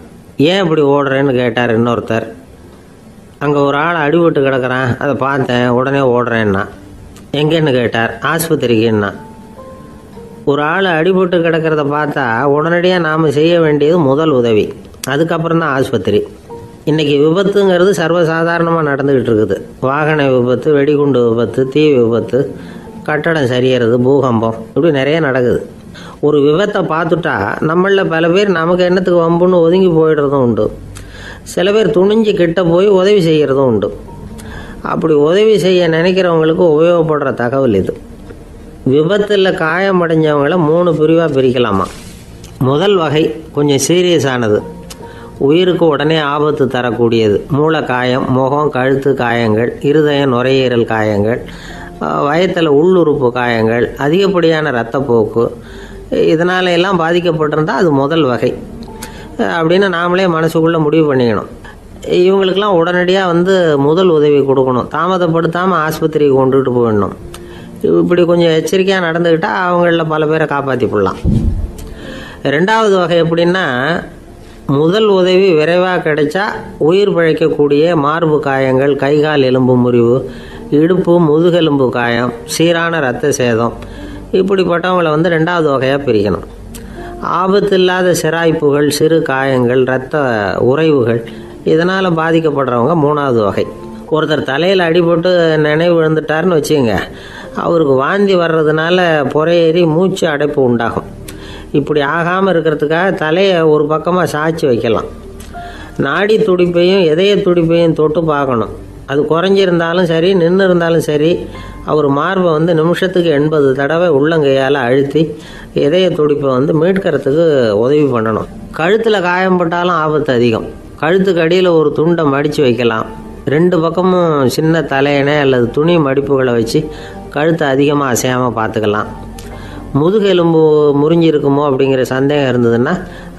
ஏன் இப்படி ஓடுறேன்னு கேட்டார் இன்னொருத்தர். அங்கே ஒரு ஆள் அடிபட்டு கிடக்கிறான், அதை பார்த்தேன், உடனே ஓடுறேன்னா. எங்கேன்னு கேட்டார். ஆஸ்பத்திரிக்குன்னா. ஒரு ஆள் அடிபட்டு கிடக்கிறத பார்த்தா உடனடியாக நாம் செய்ய வேண்டியது முதல் உதவி, அதுக்கப்புறம் தான் ஆஸ்பத்திரி. இன்றைக்கி விபத்துங்கிறது சர்வசாதாரணமாக நடந்துக்கிட்டு இருக்குது. வாகன விபத்து, வெடிகுண்டு விபத்து, தீ விபத்து, கட்டடம் சரியறது, பூகம்பம், இப்படி நிறைய நடக்குது. ஒரு விபத்தை பார்த்துட்டா நம்மளில் பல பேர் நமக்கு என்னத்துக்கு வம்புன்னு ஒதுங்கி போயிடுறதும் உண்டு. சில பேர் துணிஞ்சு கிட்ட போய் உதவி செய்கிறதும் உண்டு. அப்படி உதவி செய்ய நினைக்கிறவங்களுக்கு உபயோகப்படுற தகவல் இது. விபத்தில் காயமடைஞ்சவங்களை 3 பிரிவாக பிரிக்கலாமா. முதல் வகை கொஞ்சம் சீரியஸானது, உயிருக்கு உடனே ஆபத்து தரக்கூடியது. மூளை காயம், முகம், கழுத்து காயங்கள், இருதயம், நுரையீரல் காயங்கள், வயத்தில் உள்ளுறுப்பு காயங்கள், அதிகப்படியான இரத்தப்போக்கு, இதனால எல்லாம் பாதிக்கப்பட்டிருந்தால் அது முதல் வகை அப்படின்னு நாமளே மனசுக்குள்ளே முடிவு பண்ணிக்கணும். இவங்களுக்கெல்லாம் உடனடியாக முதல் உதவி கொடுக்கணும். தாமதப்படுத்தாமல் ஆஸ்பத்திரிக்கு கொண்டுகிட்டு போயிடணும். இப்படி கொஞ்சம் எச்சரிக்கையாக நடந்துக்கிட்டால் அவங்களில் பல பேரை காப்பாற்றி போடலாம். 2வது வகை எப்படின்னா, முதல் உதவி விரைவாக கிடைச்சா உயிர் பிழைக்கக்கூடிய மார்பு காயங்கள், கைகால் எலும்பு முறிவு, இடுப்பு முதுகெலும்பு காயம், சீரான இரத்த சேதம், இப்படிப்பட்டவங்களை 2வது வகையாக பிரிக்கணும். ஆபத்து இல்லாத சிராய்ப்புகள், சிறு காயங்கள், இரத்த உறைவுகள், இதனால் பாதிக்கப்படுறவங்க 3வது வகை. ஒருத்தர் தலையில் அடிபட்டு நினைவு விழுந்துட்டார்னு வச்சுங்க, அவருக்கு வாந்தி வர்றதுனால புறையேறி மூச்சு அடைப்பு உண்டாகும். இப்படி ஆகாமல் இருக்கிறதுக்காக தலையை ஒரு பக்கமாக சாய்ச்சி வைக்கலாம். நாடி துடிப்பையும் இதய துடிப்பையும் தொட்டு பார்க்கணும். அது குறைஞ்சிருந்தாலும் சரி, நின்று இருந்தாலும் சரி, அவர் மார்பை நிமிஷத்துக்கு 80 தடவை உள்ளங்கையால் அழுத்தி இதய துடிப்பை மீட்கிறதுக்கு உதவி பண்ணணும். கழுத்தில் காயம்பட்டாலும் ஆபத்து அதிகம். கழுத்துக்கு அடியில் ஒரு துண்டை மடித்து வைக்கலாம். 2 பக்கமும் சின்ன தலையணை அல்லது துணி மடிப்புகளை வச்சு கழுத்தை அதிகமாக அசையாமல் பார்த்துக்கலாம். முதுகெலும்பு முறிஞ்சிருக்குமோ அப்படிங்கிற சந்தேகம் இருந்ததுன்னா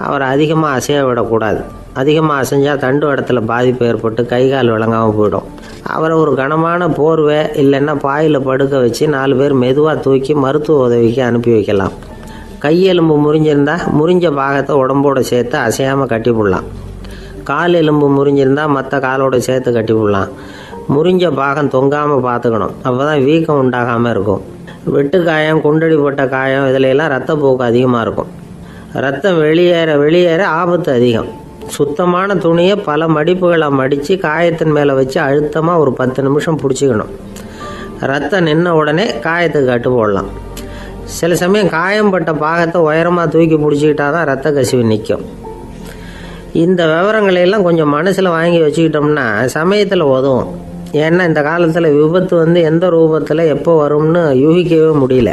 அவரை அதிகமாக அசைய விடக்கூடாது. அதிகமாக அசைஞ்சால் தண்டு இடத்துல பாதிப்பு ஏற்பட்டு கை கால் விளங்காமல் போயிடும். அவரை ஒரு கனமான போர்வை இல்லைன்னா பாயில் படுக்க வச்சு 4 பேர் மெதுவாக தூக்கி மருத்துவ உதவிக்கு அனுப்பி வைக்கலாம். கையெலும்பு முறிஞ்சிருந்தால் முறிஞ்ச பாகத்தை உடம்போடு சேர்த்து அசையாமல் கட்டி போடலாம். கால் எலும்பு முறிஞ்சிருந்தால் மற்ற காலோட சேர்த்து கட்டி போடலாம். முறிஞ்ச பாகம் தொங்காமல் பார்த்துக்கணும், அப்போ தான் வீக்கம் உண்டாகாமல் இருக்கும். வெட்டு காயம், குண்டடிப்பட்ட காயம், இதிலெல்லாம் ரத்தப்போக்கு அதிகமாக இருக்கும். ரத்தம் வெளியேற ஆபத்து அதிகம். சுத்தமான துணியை பல மடிப்புகளை மடித்து காயத்தின் மேலே வச்சு அழுத்தமாக ஒரு 10 நிமிஷம் பிடிச்சிக்கணும். ரத்தம் நின்ன உடனே காயத்துக்கு கட்டு போடலாம். சில சமயம் காயம்பட்ட பாகத்தை உயரமாக தூக்கி பிடிச்சிக்கிட்டா தான் ரத்த கசிவு நிற்கும். இந்த விவரங்களையெல்லாம் கொஞ்சம் மனசில் வாங்கி வச்சுக்கிட்டோம்னா சமயத்தில் உதவும். ஏன்னா இந்த காலத்தில் விபத்து எந்த ரூபத்தில் எப்போ வரும்னு யூகிக்கவே முடியல.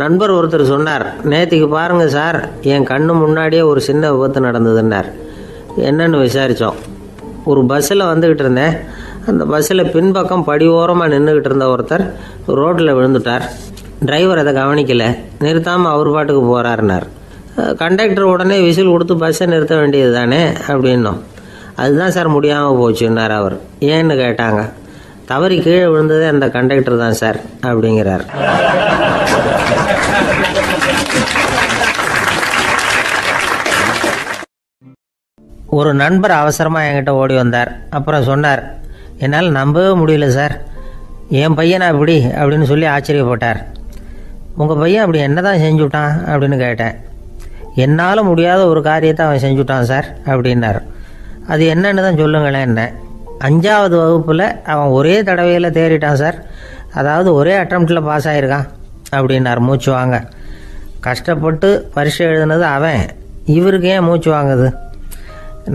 நண்பர் ஒருத்தர் சொன்னார், நேற்றுக்கு பாருங்கள் சார், என் கண்ணு முன்னாடியே ஒரு சின்ன விபத்து நடந்ததுன்னார். என்னன்னு விசாரித்தோம். ஒரு பஸ்ஸில் வந்துக்கிட்டு இருந்தேன். அந்த பஸ்ஸில் பின்பக்கம் படி ஓரமாக நின்றுக்கிட்டு இருந்த ஒருத்தர் ரோட்டில் விழுந்துட்டார். டிரைவர் அதை கவனிக்கலை, நிறுத்தாமல் அவர் பாட்டுக்கு போகிறாருனார். கண்டக்டர் உடனே விசில் கொடுத்து பஸ்ஸை நிறுத்த வேண்டியது தானே அப்படின்னோம். அதுதான் சார் முடியாமல் போச்சுன்னார் அவர். ஏன்னு கேட்டாங்க. தவறி கீழே விழுந்ததே அந்த கண்டக்டர் தான் சார் அப்படிங்கிறார். ஒரு நண்பர் அவசரமாக என்கிட்ட ஓடி வந்தார். அப்புறம் சொன்னார், என்னால் நம்பவே முடியல சார், என் பையனா இப்படி அப்படின்னு சொல்லி ஆச்சரியப்பட்டார். உங்கள் பையன் அப்படி என்ன தான் செஞ்சுட்டான் அப்படின்னு கேட்டேன். என்னால் முடியாத ஒரு காரியத்தை அவன் செஞ்சுட்டான் சார் அப்படின்னார். அது என்னன்னு தான் சொல்லுங்களேன். என்ன 5வது வகுப்பில் அவன் ஒரே தடவையில் தேறிட்டான் சார். அதாவது ஒரே அட்டம்ப்டில் பாஸ் ஆகிருக்கான் அப்படின்னார் மூச்சு வாங்க. கஷ்டப்பட்டு பரீட்சை எழுதுனது அவன், இவருக்கு ஏன் மூச்சு வாங்குது?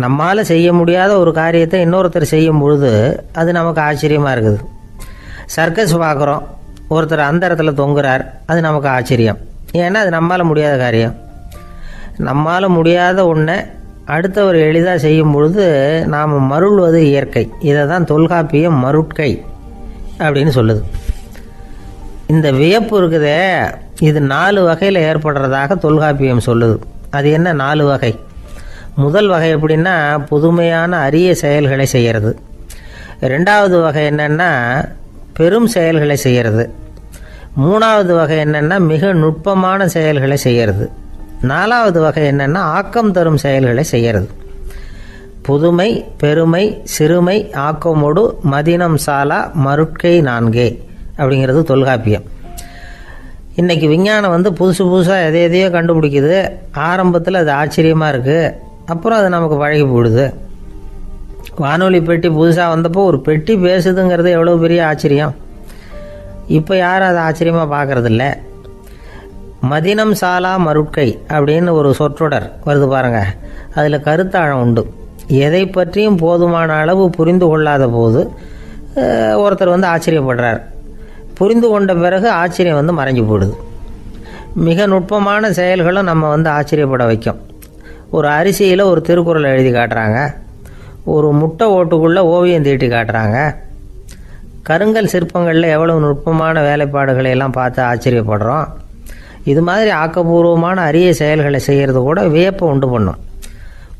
நம்மால் செய்ய முடியாத ஒரு காரியத்தை இன்னொருத்தர் செய்யும் பொழுது அது நமக்கு ஆச்சரியமாக இருக்குது. சர்க்கஸ் பார்க்குறோம், ஒருத்தர் அந்த இடத்துல தொங்குறார், அது நமக்கு ஆச்சரியம். ஏன்னா அது நம்மால் முடியாத காரியம். நம்மால் முடியாத ஒன்றை அடுத்தவர் எளிதாக செய்யும் பொழுது நாம் மருள்வது இயற்கை. இதை தான் தொல்காப்பியம் மருட்கை அப்படின்னு சொல்லுது. இந்த வியப்பு இருக்குதே, இது 4 வகையில் ஏற்படுறதாக தொல்காப்பியம் சொல்லுது. அது என்ன 4 வகை? முதல் வகை எப்படின்னா புதுமையான அரிய செயல்களை செய்கிறது. 2வது வகை என்னென்னா பெரும் செயல்களை செய்கிறது. 3வது வகை என்னென்னா மிக நுட்பமான செயல்களை செய்கிறது. 4வது வகை என்னென்னா ஆக்கம் தரும் செயல்களை செய்கிறது. புதுமை, பெருமை, சிறுமை, ஆக்கமோடு மதினம் சாலா மருட்கை 4 அப்படிங்கிறது தொல்காப்பியம். இன்றைக்கி விஞ்ஞானம் புதுசு புதுசாக எதையோ கண்டுபிடிக்குது. ஆரம்பத்தில் அது ஆச்சரியமாக இருக்குது, அப்புறம் அது நமக்கு பழகி போயிடுது. வானொலி பெட்டி புதுசாக வந்தப்போ ஒரு பெட்டி பேசுதுங்கிறது எவ்வளோ பெரிய ஆச்சரியம். இப்போ யாரும் அதை ஆச்சரியமாக பார்க்குறதில்ல. மதினம் சாலா மருட்கை அப்படின்னு ஒரு சொற்றொடர் வருது பாருங்கள். அதில் கருத்தாழம் உண்டு. எதை பற்றியும் போதுமான அளவு புரிந்து கொள்ளாத போது ஒருத்தர் ஆச்சரியப்படுறார். புரிந்து கொண்ட பிறகு ஆச்சரியம் மறைஞ்சு போயிடுது. மிக நுட்பமான செயல்களும் நம்ம ஆச்சரியப்பட வைக்கும். ஒரு அரிசியில் ஒரு திருக்குறள் எழுதி காட்டுறாங்க, ஒரு முட்டை ஓட்டுக்குள்ளே ஓவியம் தீட்டி காட்டுறாங்க. கருங்கல் சிற்பங்களில் எவ்வளவு நுட்பமான வேலைப்பாடுகளை எல்லாம் பார்த்து ஆச்சரியப்படுறோம். இது மாதிரி ஆக்கப்பூர்வமான அரிய செயல்களை செய்கிறது கூட வியப்பை உண்டு பண்ணும்.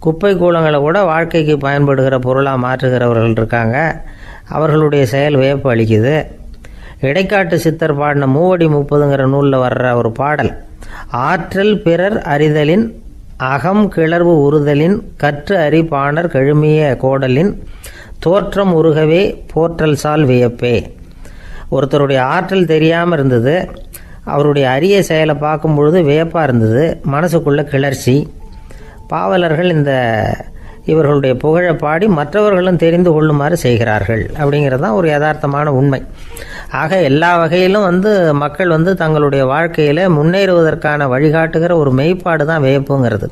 குப்பை கூலங்களை கூட வாழ்க்கைக்கு பயன்படுகிற பொருளாக மாற்றுகிறவர்கள் இருக்காங்க. அவர்களுடைய செயல் வியப்பு அளிக்குது. இடைக்காட்டு சித்தர் பாடின 30 நூலில் வர்ற ஒரு பாடல், ஆற்றல் பிறர் அறிதலின் அகம் கிளர்வு உறுதலின் கற்று அறி பாணர் கெழுமிய கோடலின் தோற்றம் உருகவே போற்றல் சால் வியப்பே. ஒருத்தருடைய ஆற்றல் தெரியாமல் இருந்தது, அவருடைய அரிய செயலை பார்க்கும் பொழுது வியப்பாக இருந்தது, மனசுக்குள்ள கிளர்ச்சி. பாவலர்கள் இவர்களுடைய புகழை பாடி மற்றவர்களும் தெரிந்து கொள்ளுமாறு செய்கிறார்கள் அப்படிங்கிறது தான் ஒரு யதார்த்தமான உண்மை. ஆக எல்லா வகையிலும் மக்கள் தங்களுடைய வாழ்க்கையில் முன்னேறுவதற்கான வழிகாட்டுகிற ஒரு மெய்ப்பாடு தான் வியப்புங்கிறது.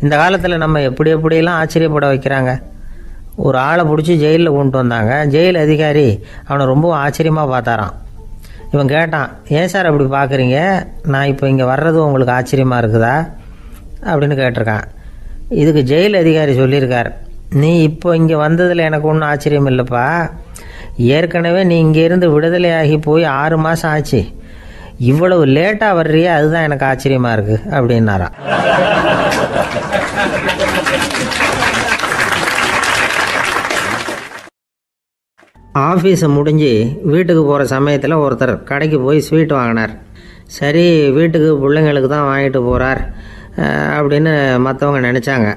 இந்த காலத்தில் நம்ம எப்படியெல்லாம் ஆச்சரியப்பட வைக்கிறாங்க. ஒரு ஆளை பிடிச்சி ஜெயிலில் கொண்டு வந்தாங்க. ஜெயில் அதிகாரி அவனை ரொம்ப ஆச்சரியமாக பார்த்தாராம். இவன் கேட்டான், ஏன் சார் அப்படி பார்க்குறீங்க, நான் இப்போ இங்கே வர்றது உங்களுக்கு ஆச்சரியமாக இருக்குதா அப்படின்னு கேட்டிருக்கான். இதுக்கு ஜெயில் அதிகாரி சொல்லியிருக்கார், நீ இப்போ இங்கே வந்ததில் எனக்கு ஒன்றும் ஆச்சரியம் இல்லைப்பா, ஏற்கனவே நீ இங்கேருந்து விடுதலையாகி போய் 6 மாதம் ஆச்சு, இவ்வளவு லேட்டாக வர்றியே அதுதான் எனக்கு ஆச்சரியமாக இருக்குது அப்படின்னாராம். ஆஃபீஸை முடிஞ்சு வீட்டுக்கு போகிற சமயத்தில் ஒருத்தர் கடைக்கு போய் ஸ்வீட் வாங்கினார். சரி, வீட்டுக்கு பிள்ளைங்களுக்கு தான் வாங்கிட்டு போகிறார் அப்படின்னு மற்றவங்க நினச்சாங்க.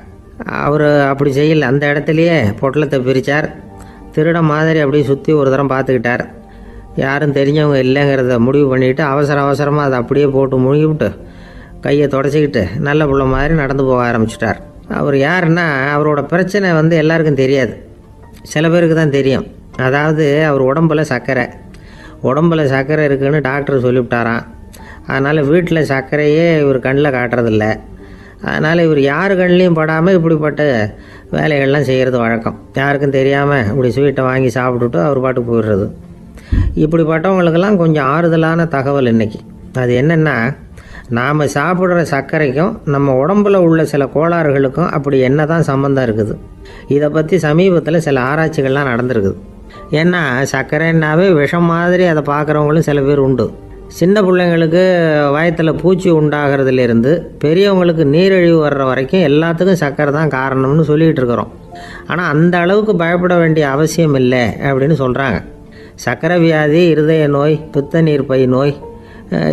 அவர் அப்படி செய்யலை. அந்த இடத்துலையே பொட்டலத்தை பிரித்தார். திருட மாதிரி அப்படியே சுற்றி ஒரு தரம் பார்த்துக்கிட்டார். யாரும் தெரிஞ்சவங்க இல்லைங்கிறத முடிவு பண்ணிவிட்டு அவசரமாக அதை அப்படியே போட்டு முழுகிவிட்டு கையை தொடச்சிக்கிட்டு நல்ல பிள்ளை மாதிரி நடந்து போக ஆரம்பிச்சிட்டார். அவர் யாருன்னா, அவரோட பிரச்சனை எல்லாருக்கும் தெரியாது, சில பேருக்கு தான் தெரியும். அதாவது அவர் உடம்பில் சர்க்கரை இருக்குதுன்னு டாக்டர் சொல்லிவிட்டாராம். அதனால் வீட்டில் சர்க்கரையே இவர் கண்ணில் காட்டுறதில்ல. அதனால் இவர் யார் கண்ணிலையும் படாமல் இப்படிப்பட்ட வேலைகள்லாம் செய்கிறது வழக்கம். யாருக்கும் தெரியாமல் இப்படி ஸ்வீட்டை வாங்கி சாப்பிட்டுட்டு அவர் பாட்டுக்கு போயிடுறது. இப்படிப்பட்டவங்களுக்கெல்லாம் கொஞ்சம் ஆறுதலான தகவல் இன்றைக்கி. அது என்னென்னா, நாம் சாப்பிட்ற சர்க்கரைக்கும் நம்ம உடம்பில் உள்ள சில கோளாறுகளுக்கும் அப்படி என்ன தான் சம்மந்தம் இருக்குது. இதை பற்றி சமீபத்தில் சில ஆராய்ச்சிகள்லாம் நடந்திருக்குது. ஏன்னா சர்க்கரைன்னாவே விஷம் மாதிரி அதை பார்க்குறவங்களும் சில பேர் உண்டு. சின்ன பிள்ளைங்களுக்கு வயத்தில் பூச்சி உண்டாகிறதுலேருந்து பெரியவங்களுக்கு நீரிழிவு வர்ற வரைக்கும் எல்லாத்துக்கும் சர்க்கரை தான் காரணம்னு சொல்லிகிட்டு இருக்கிறோம். ஆனால் அந்த அளவுக்கு பயப்பட வேண்டிய அவசியம் இல்லை அப்படின்னு சொல்கிறாங்க. சர்க்கரை வியாதி, இருதய நோய், பித்த நீர்ப்பை நோய்,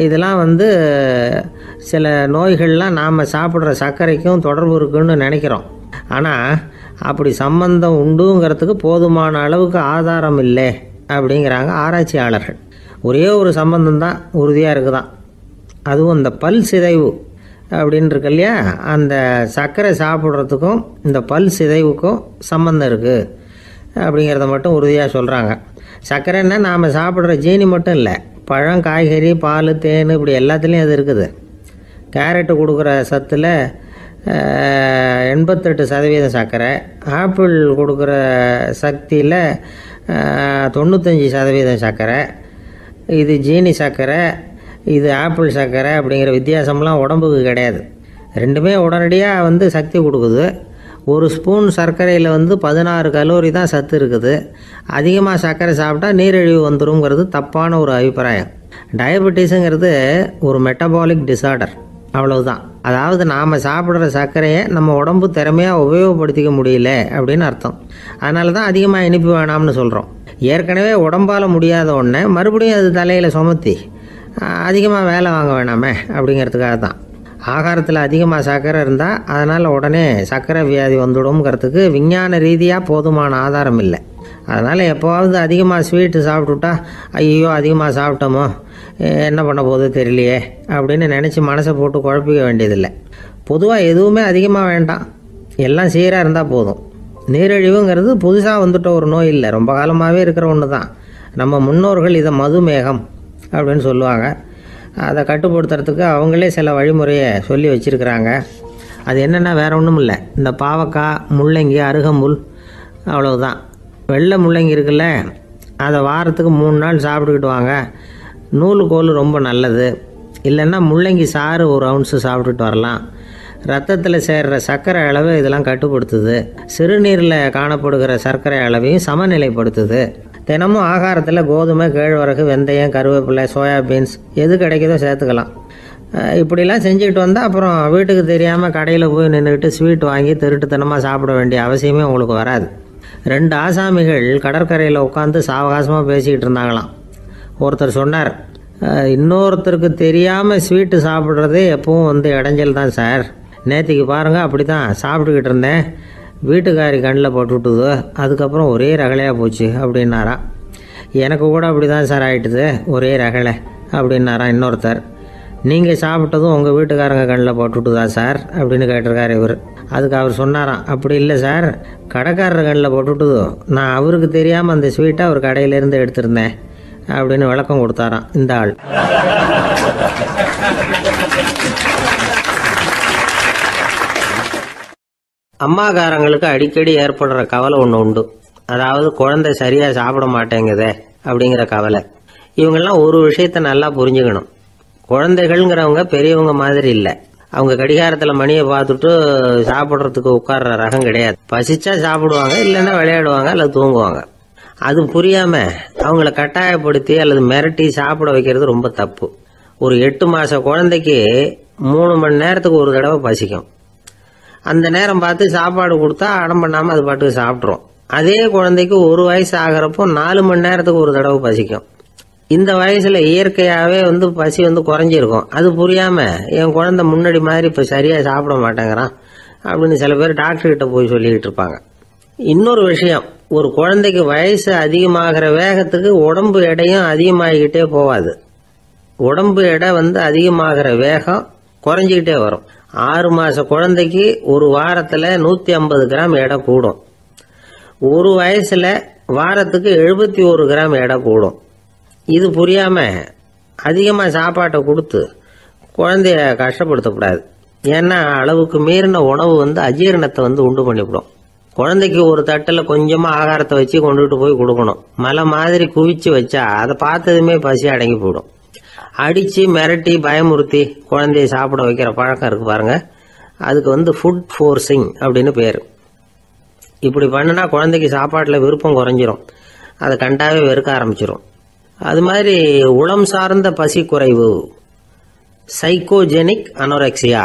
இதெல்லாம் சில நோய்கள்லாம் நாம் சாப்பிட்ற சர்க்கரைக்கும் தொடர்பு இருக்குன்னு நினைக்கிறோம். ஆனால் அப்படி சம்பந்தம் உண்டுங்கிறதுக்கு போதுமான அளவுக்கு ஆதாரம் இல்லை அப்படிங்கிறாங்க ஆராய்ச்சியாளர்கள். ஒரே ஒரு சம்பந்தம் தான் உறுதியாக இருக்குதான். அதுவும் இந்த பல் சிதைவு அப்படின்னு இருக்கு இல்லையா, அந்த சர்க்கரை சாப்பிட்றதுக்கும் இந்த பல் சிதைவுக்கும் சம்மந்தம் இருக்குது அப்படிங்கிறத மட்டும் உறுதியாக சொல்கிறாங்க. சர்க்கரைன்னா நாம் சாப்பிட்ற ஜீனி மட்டும் இல்லை, பழம், காய்கறி, பால், தேன் இப்படி எல்லாத்துலேயும் அது இருக்குது. கேரட்டு கொடுக்குற சத்தில் 88% சர்க்கரை, ஆப்பிள் கொடுக்குற சக்தியில் 95% சர்க்கரை. இது ஜீனி சர்க்கரை, இது ஆப்பிள் சர்க்கரை அப்படிங்கிற வித்தியாசம்லாம் உடம்புக்கு கிடையாது. ரெண்டுமே உடனடியாக சக்தி கொடுக்குது. ஒரு ஸ்பூன் சர்க்கரையில் 16 கலோரி தான் சத்து இருக்குது. அதிகமாக சர்க்கரை சாப்பிட்டா நீரிழிவு வந்துருங்கிறது தப்பான ஒரு அபிப்பிராயம். டயபெட்டிஸுங்கிறது ஒரு மெட்டபாலிக் டிசார்டர், அவ்வளவுதான். அதாவது நாம் சாப்பிட்ற சர்க்கரையை நம்ம உடம்பு திறமையாக உபயோகப்படுத்திக்க முடியல அப்படின்னு அர்த்தம். அதனால தான் அதிகமாக இனிப்பு வேணாம்னு சொல்கிறோம். ஏற்கனவே உடம்பால் முடியாத ஒன்றை மறுபடியும் அது தலையில் சுமத்தி அதிகமாக வேலை வாங்க வேணாமே அப்படிங்கிறதுக்காக தான். ஆகாரத்தில் அதிகமாக சர்க்கரை இருந்தால் அதனால் உடனே சர்க்கரை வியாதி வந்துடும்ங்கிறதுக்கு விஞ்ஞான ரீதியாக போதுமான ஆதாரம் இல்லை. அதனால் எப்போவாவது அதிகமாக ஸ்வீட்டு சாப்பிட்டுட்டா ஐயோ அதிகமாக சாப்பிட்டோமோ என்ன பண்ண போகுது தெரியலையே அப்படின்னு நினச்சி மனசை போட்டு குழப்பிக்க வேண்டியதில்லை. பொதுவாக எதுவுமே அதிகமாக வேண்டாம், எல்லாம் சீராக இருந்தால் போதும். நீரிழிவுங்கிறது புதுசாக வந்துட்ட ஒரு நோய் இல்லை, ரொம்ப காலமாகவே இருக்கிற ஒன்று தான். நம்ம முன்னோர்கள் இதை மதுமேகம் அப்படின்னு சொல்லுவாங்க. அதை கட்டுப்படுத்துறதுக்கு அவங்களே சில வழிமுறையை சொல்லி வச்சுருக்கிறாங்க. அது என்னென்னா வேறு ஒன்றும் இல்லை, இந்த பாவக்காய், முள்ளங்கி, அருகம்புல், அவ்வளவுதான். வெள்ளை முள்ளங்கி இருக்குல்ல, அதை வாரத்துக்கு 3 நாள் சாப்பிட்டுக்கிட்டு வாங்க. நூலுக்கோல் ரொம்ப நல்லது. இல்லைன்னா முள்ளங்கி சாறு 1 ounce சாப்பிட்டுட்டு வரலாம். ரத்தத்தில் சேர்கிற சர்க்கரை அளவு இதெல்லாம் கட்டுப்படுத்துது. சிறுநீரில் காணப்படுகிற சர்க்கரை அளவையும் சமநிலைப்படுத்துது. தினமும் ஆகாரத்தில் கோதுமை, கேழ்வரகு, வெந்தயம், கருவேப்பிலை, சோயாபீன்ஸ் எது கிடைக்குதோ சேர்த்துக்கலாம். இப்படிலாம் செஞ்சுக்கிட்டு வந்தால் அப்புறம் வீட்டுக்கு தெரியாமல் கடையில் போய் நின்றுக்கிட்டு ஸ்வீட் வாங்கி திருட்டுத்தனமாக சாப்பிட வேண்டிய அவசியமே உங்களுக்கு வராது. 2 ஆசாமிகள் கடற்கரையில் உட்காந்து சாவகாசமாக பேசிக்கிட்டு இருந்தாங்களாம். ஒருத்தர் சொன்னார், இன்னொருத்தருக்கு தெரியாமல் ஸ்வீட்டு சாப்பிட்றதே எப்பவும் இடைஞ்சல் தான் சார். நேற்றுக்கு பாருங்கள் அப்படி தான் சாப்பிட்டுக்கிட்டு இருந்தேன், வீட்டுக்காரி கண்ணில் போட்டுவிட்டுது, அதுக்கப்புறம் ஒரே ரகலையாக போச்சு அப்படின்னாரா. எனக்கு கூட அப்படி தான் சார் ஆகிட்டுது, ஒரே ரகலை அப்படின்னாரா இன்னொருத்தர். நீங்கள் சாப்பிட்டதும் உங்கள் வீட்டுக்காரங்க கண்ணில் போட்டுவிட்டுதா சார் அப்படின்னு கேட்டிருக்காரு இவர். அதுக்கு அவர் சொன்னாராம், அப்படி இல்லை சார், கடைக்காரர் கண்ணில் போட்டுவிட்டுதோ, நான் அவருக்கு தெரியாமல் அந்த ஸ்வீட்டை அவர் கடையிலேருந்து எடுத்திருந்தேன் அப்படின்னு விளக்கம் கொடுத்தாராம் இந்த ஆள். அம்மாக்காரங்களுக்கு அடிக்கடி ஏற்படுற கவலை ஒன்று உண்டு. அதாவது குழந்தை சரியாக சாப்பிட மாட்டேங்குதே அப்படிங்கிற கவலை. இவங்கெல்லாம் ஒரு விஷயத்த நல்லா புரிஞ்சுக்கணும். குழந்தைகள்ங்கிறவங்க பெரியவங்க மாதிரி இல்லை. அவங்க கடிகாரத்தில் மணியை பார்த்துட்டு சாப்பிட்றதுக்கு உட்கார்ற ரகம் கிடையாது. பசிச்சா சாப்பிடுவாங்க, இல்லைன்னா விளையாடுவாங்க அல்லது தூங்குவாங்க. அது புரியாமல் அவங்கள கட்டாயப்படுத்தி அல்லது மிரட்டி சாப்பிட வைக்கிறது ரொம்ப தப்பு. ஒரு 8 மாத குழந்தைக்கு 3 மணி நேரத்துக்கு ஒரு தடவை பசிக்கும். அந்த நேரம் பார்த்து சாப்பாடு கொடுத்தா அடம் பண்ணாமல் அது பாட்டுக்கு சாப்பிட்றோம். அதே குழந்தைக்கு 1 வயசு ஆகிறப்போ 4 மணி நேரத்துக்கு ஒரு தடவை பசிக்கும். இந்த வயசுல இயற்கையாகவே பசி குறைஞ்சிருக்கும். அது புரியாமல் என் குழந்தை முன்னாடி மாதிரி இப்போ சரியாக சாப்பிட மாட்டேங்கிறான் அப்படின்னு சில பேர் டாக்டர்கிட்ட போய் சொல்லிக்கிட்டு இருப்பாங்க. இன்னொரு விஷயம், ஒரு குழந்தைக்கு வயசு அதிகமாகிற வேகத்துக்கு உடம்பு எடையும் அதிகமாகிக்கிட்டே போகாது. உடம்பு எடை அதிகமாகிற வேகம் குறைஞ்சிக்கிட்டே வரும். 6 மாத குழந்தைக்கு ஒரு வாரத்தில் 150 கிராம் எடை கூடும். ஒரு வயசுல வாரத்துக்கு 71 கிராம் எடை கூடும். இது புரியாம அதிகமாக சாப்பாட்டை கொடுத்து குழந்தைய கஷ்டப்படுத்தக்கூடாது. ஏன்னா அளவுக்கு மீறின உணவு அஜீரணத்தை உண்டு பண்ணிவிடும். குழந்தைக்கு ஒரு தட்டில் கொஞ்சமாக ஆகாரத்தை வச்சு கொண்டுகிட்டு போய் கொடுக்கணும். மலை மாதிரி குவிச்சு வச்சா அதை பார்த்ததுமே பசி அடங்கி போயிடும். அடித்து மிரட்டி பயமுறுத்தி குழந்தைய சாப்பிட வைக்கிற பழக்கம் இருக்கு பாருங்க, அதுக்கு ஃபுட் ஃபோர்ஸிங் அப்படின்னு பேர். இப்படி பண்ணினா குழந்தைக்கு சாப்பாட்டில் விருப்பம் குறைஞ்சிரும், அதை கண்டாவே வெறுக்க ஆரம்பிச்சிடும். அது மாதிரி உளம் சார்ந்த பசி குறைவு, சைக்கோஜெனிக் அனோரெக்சியா,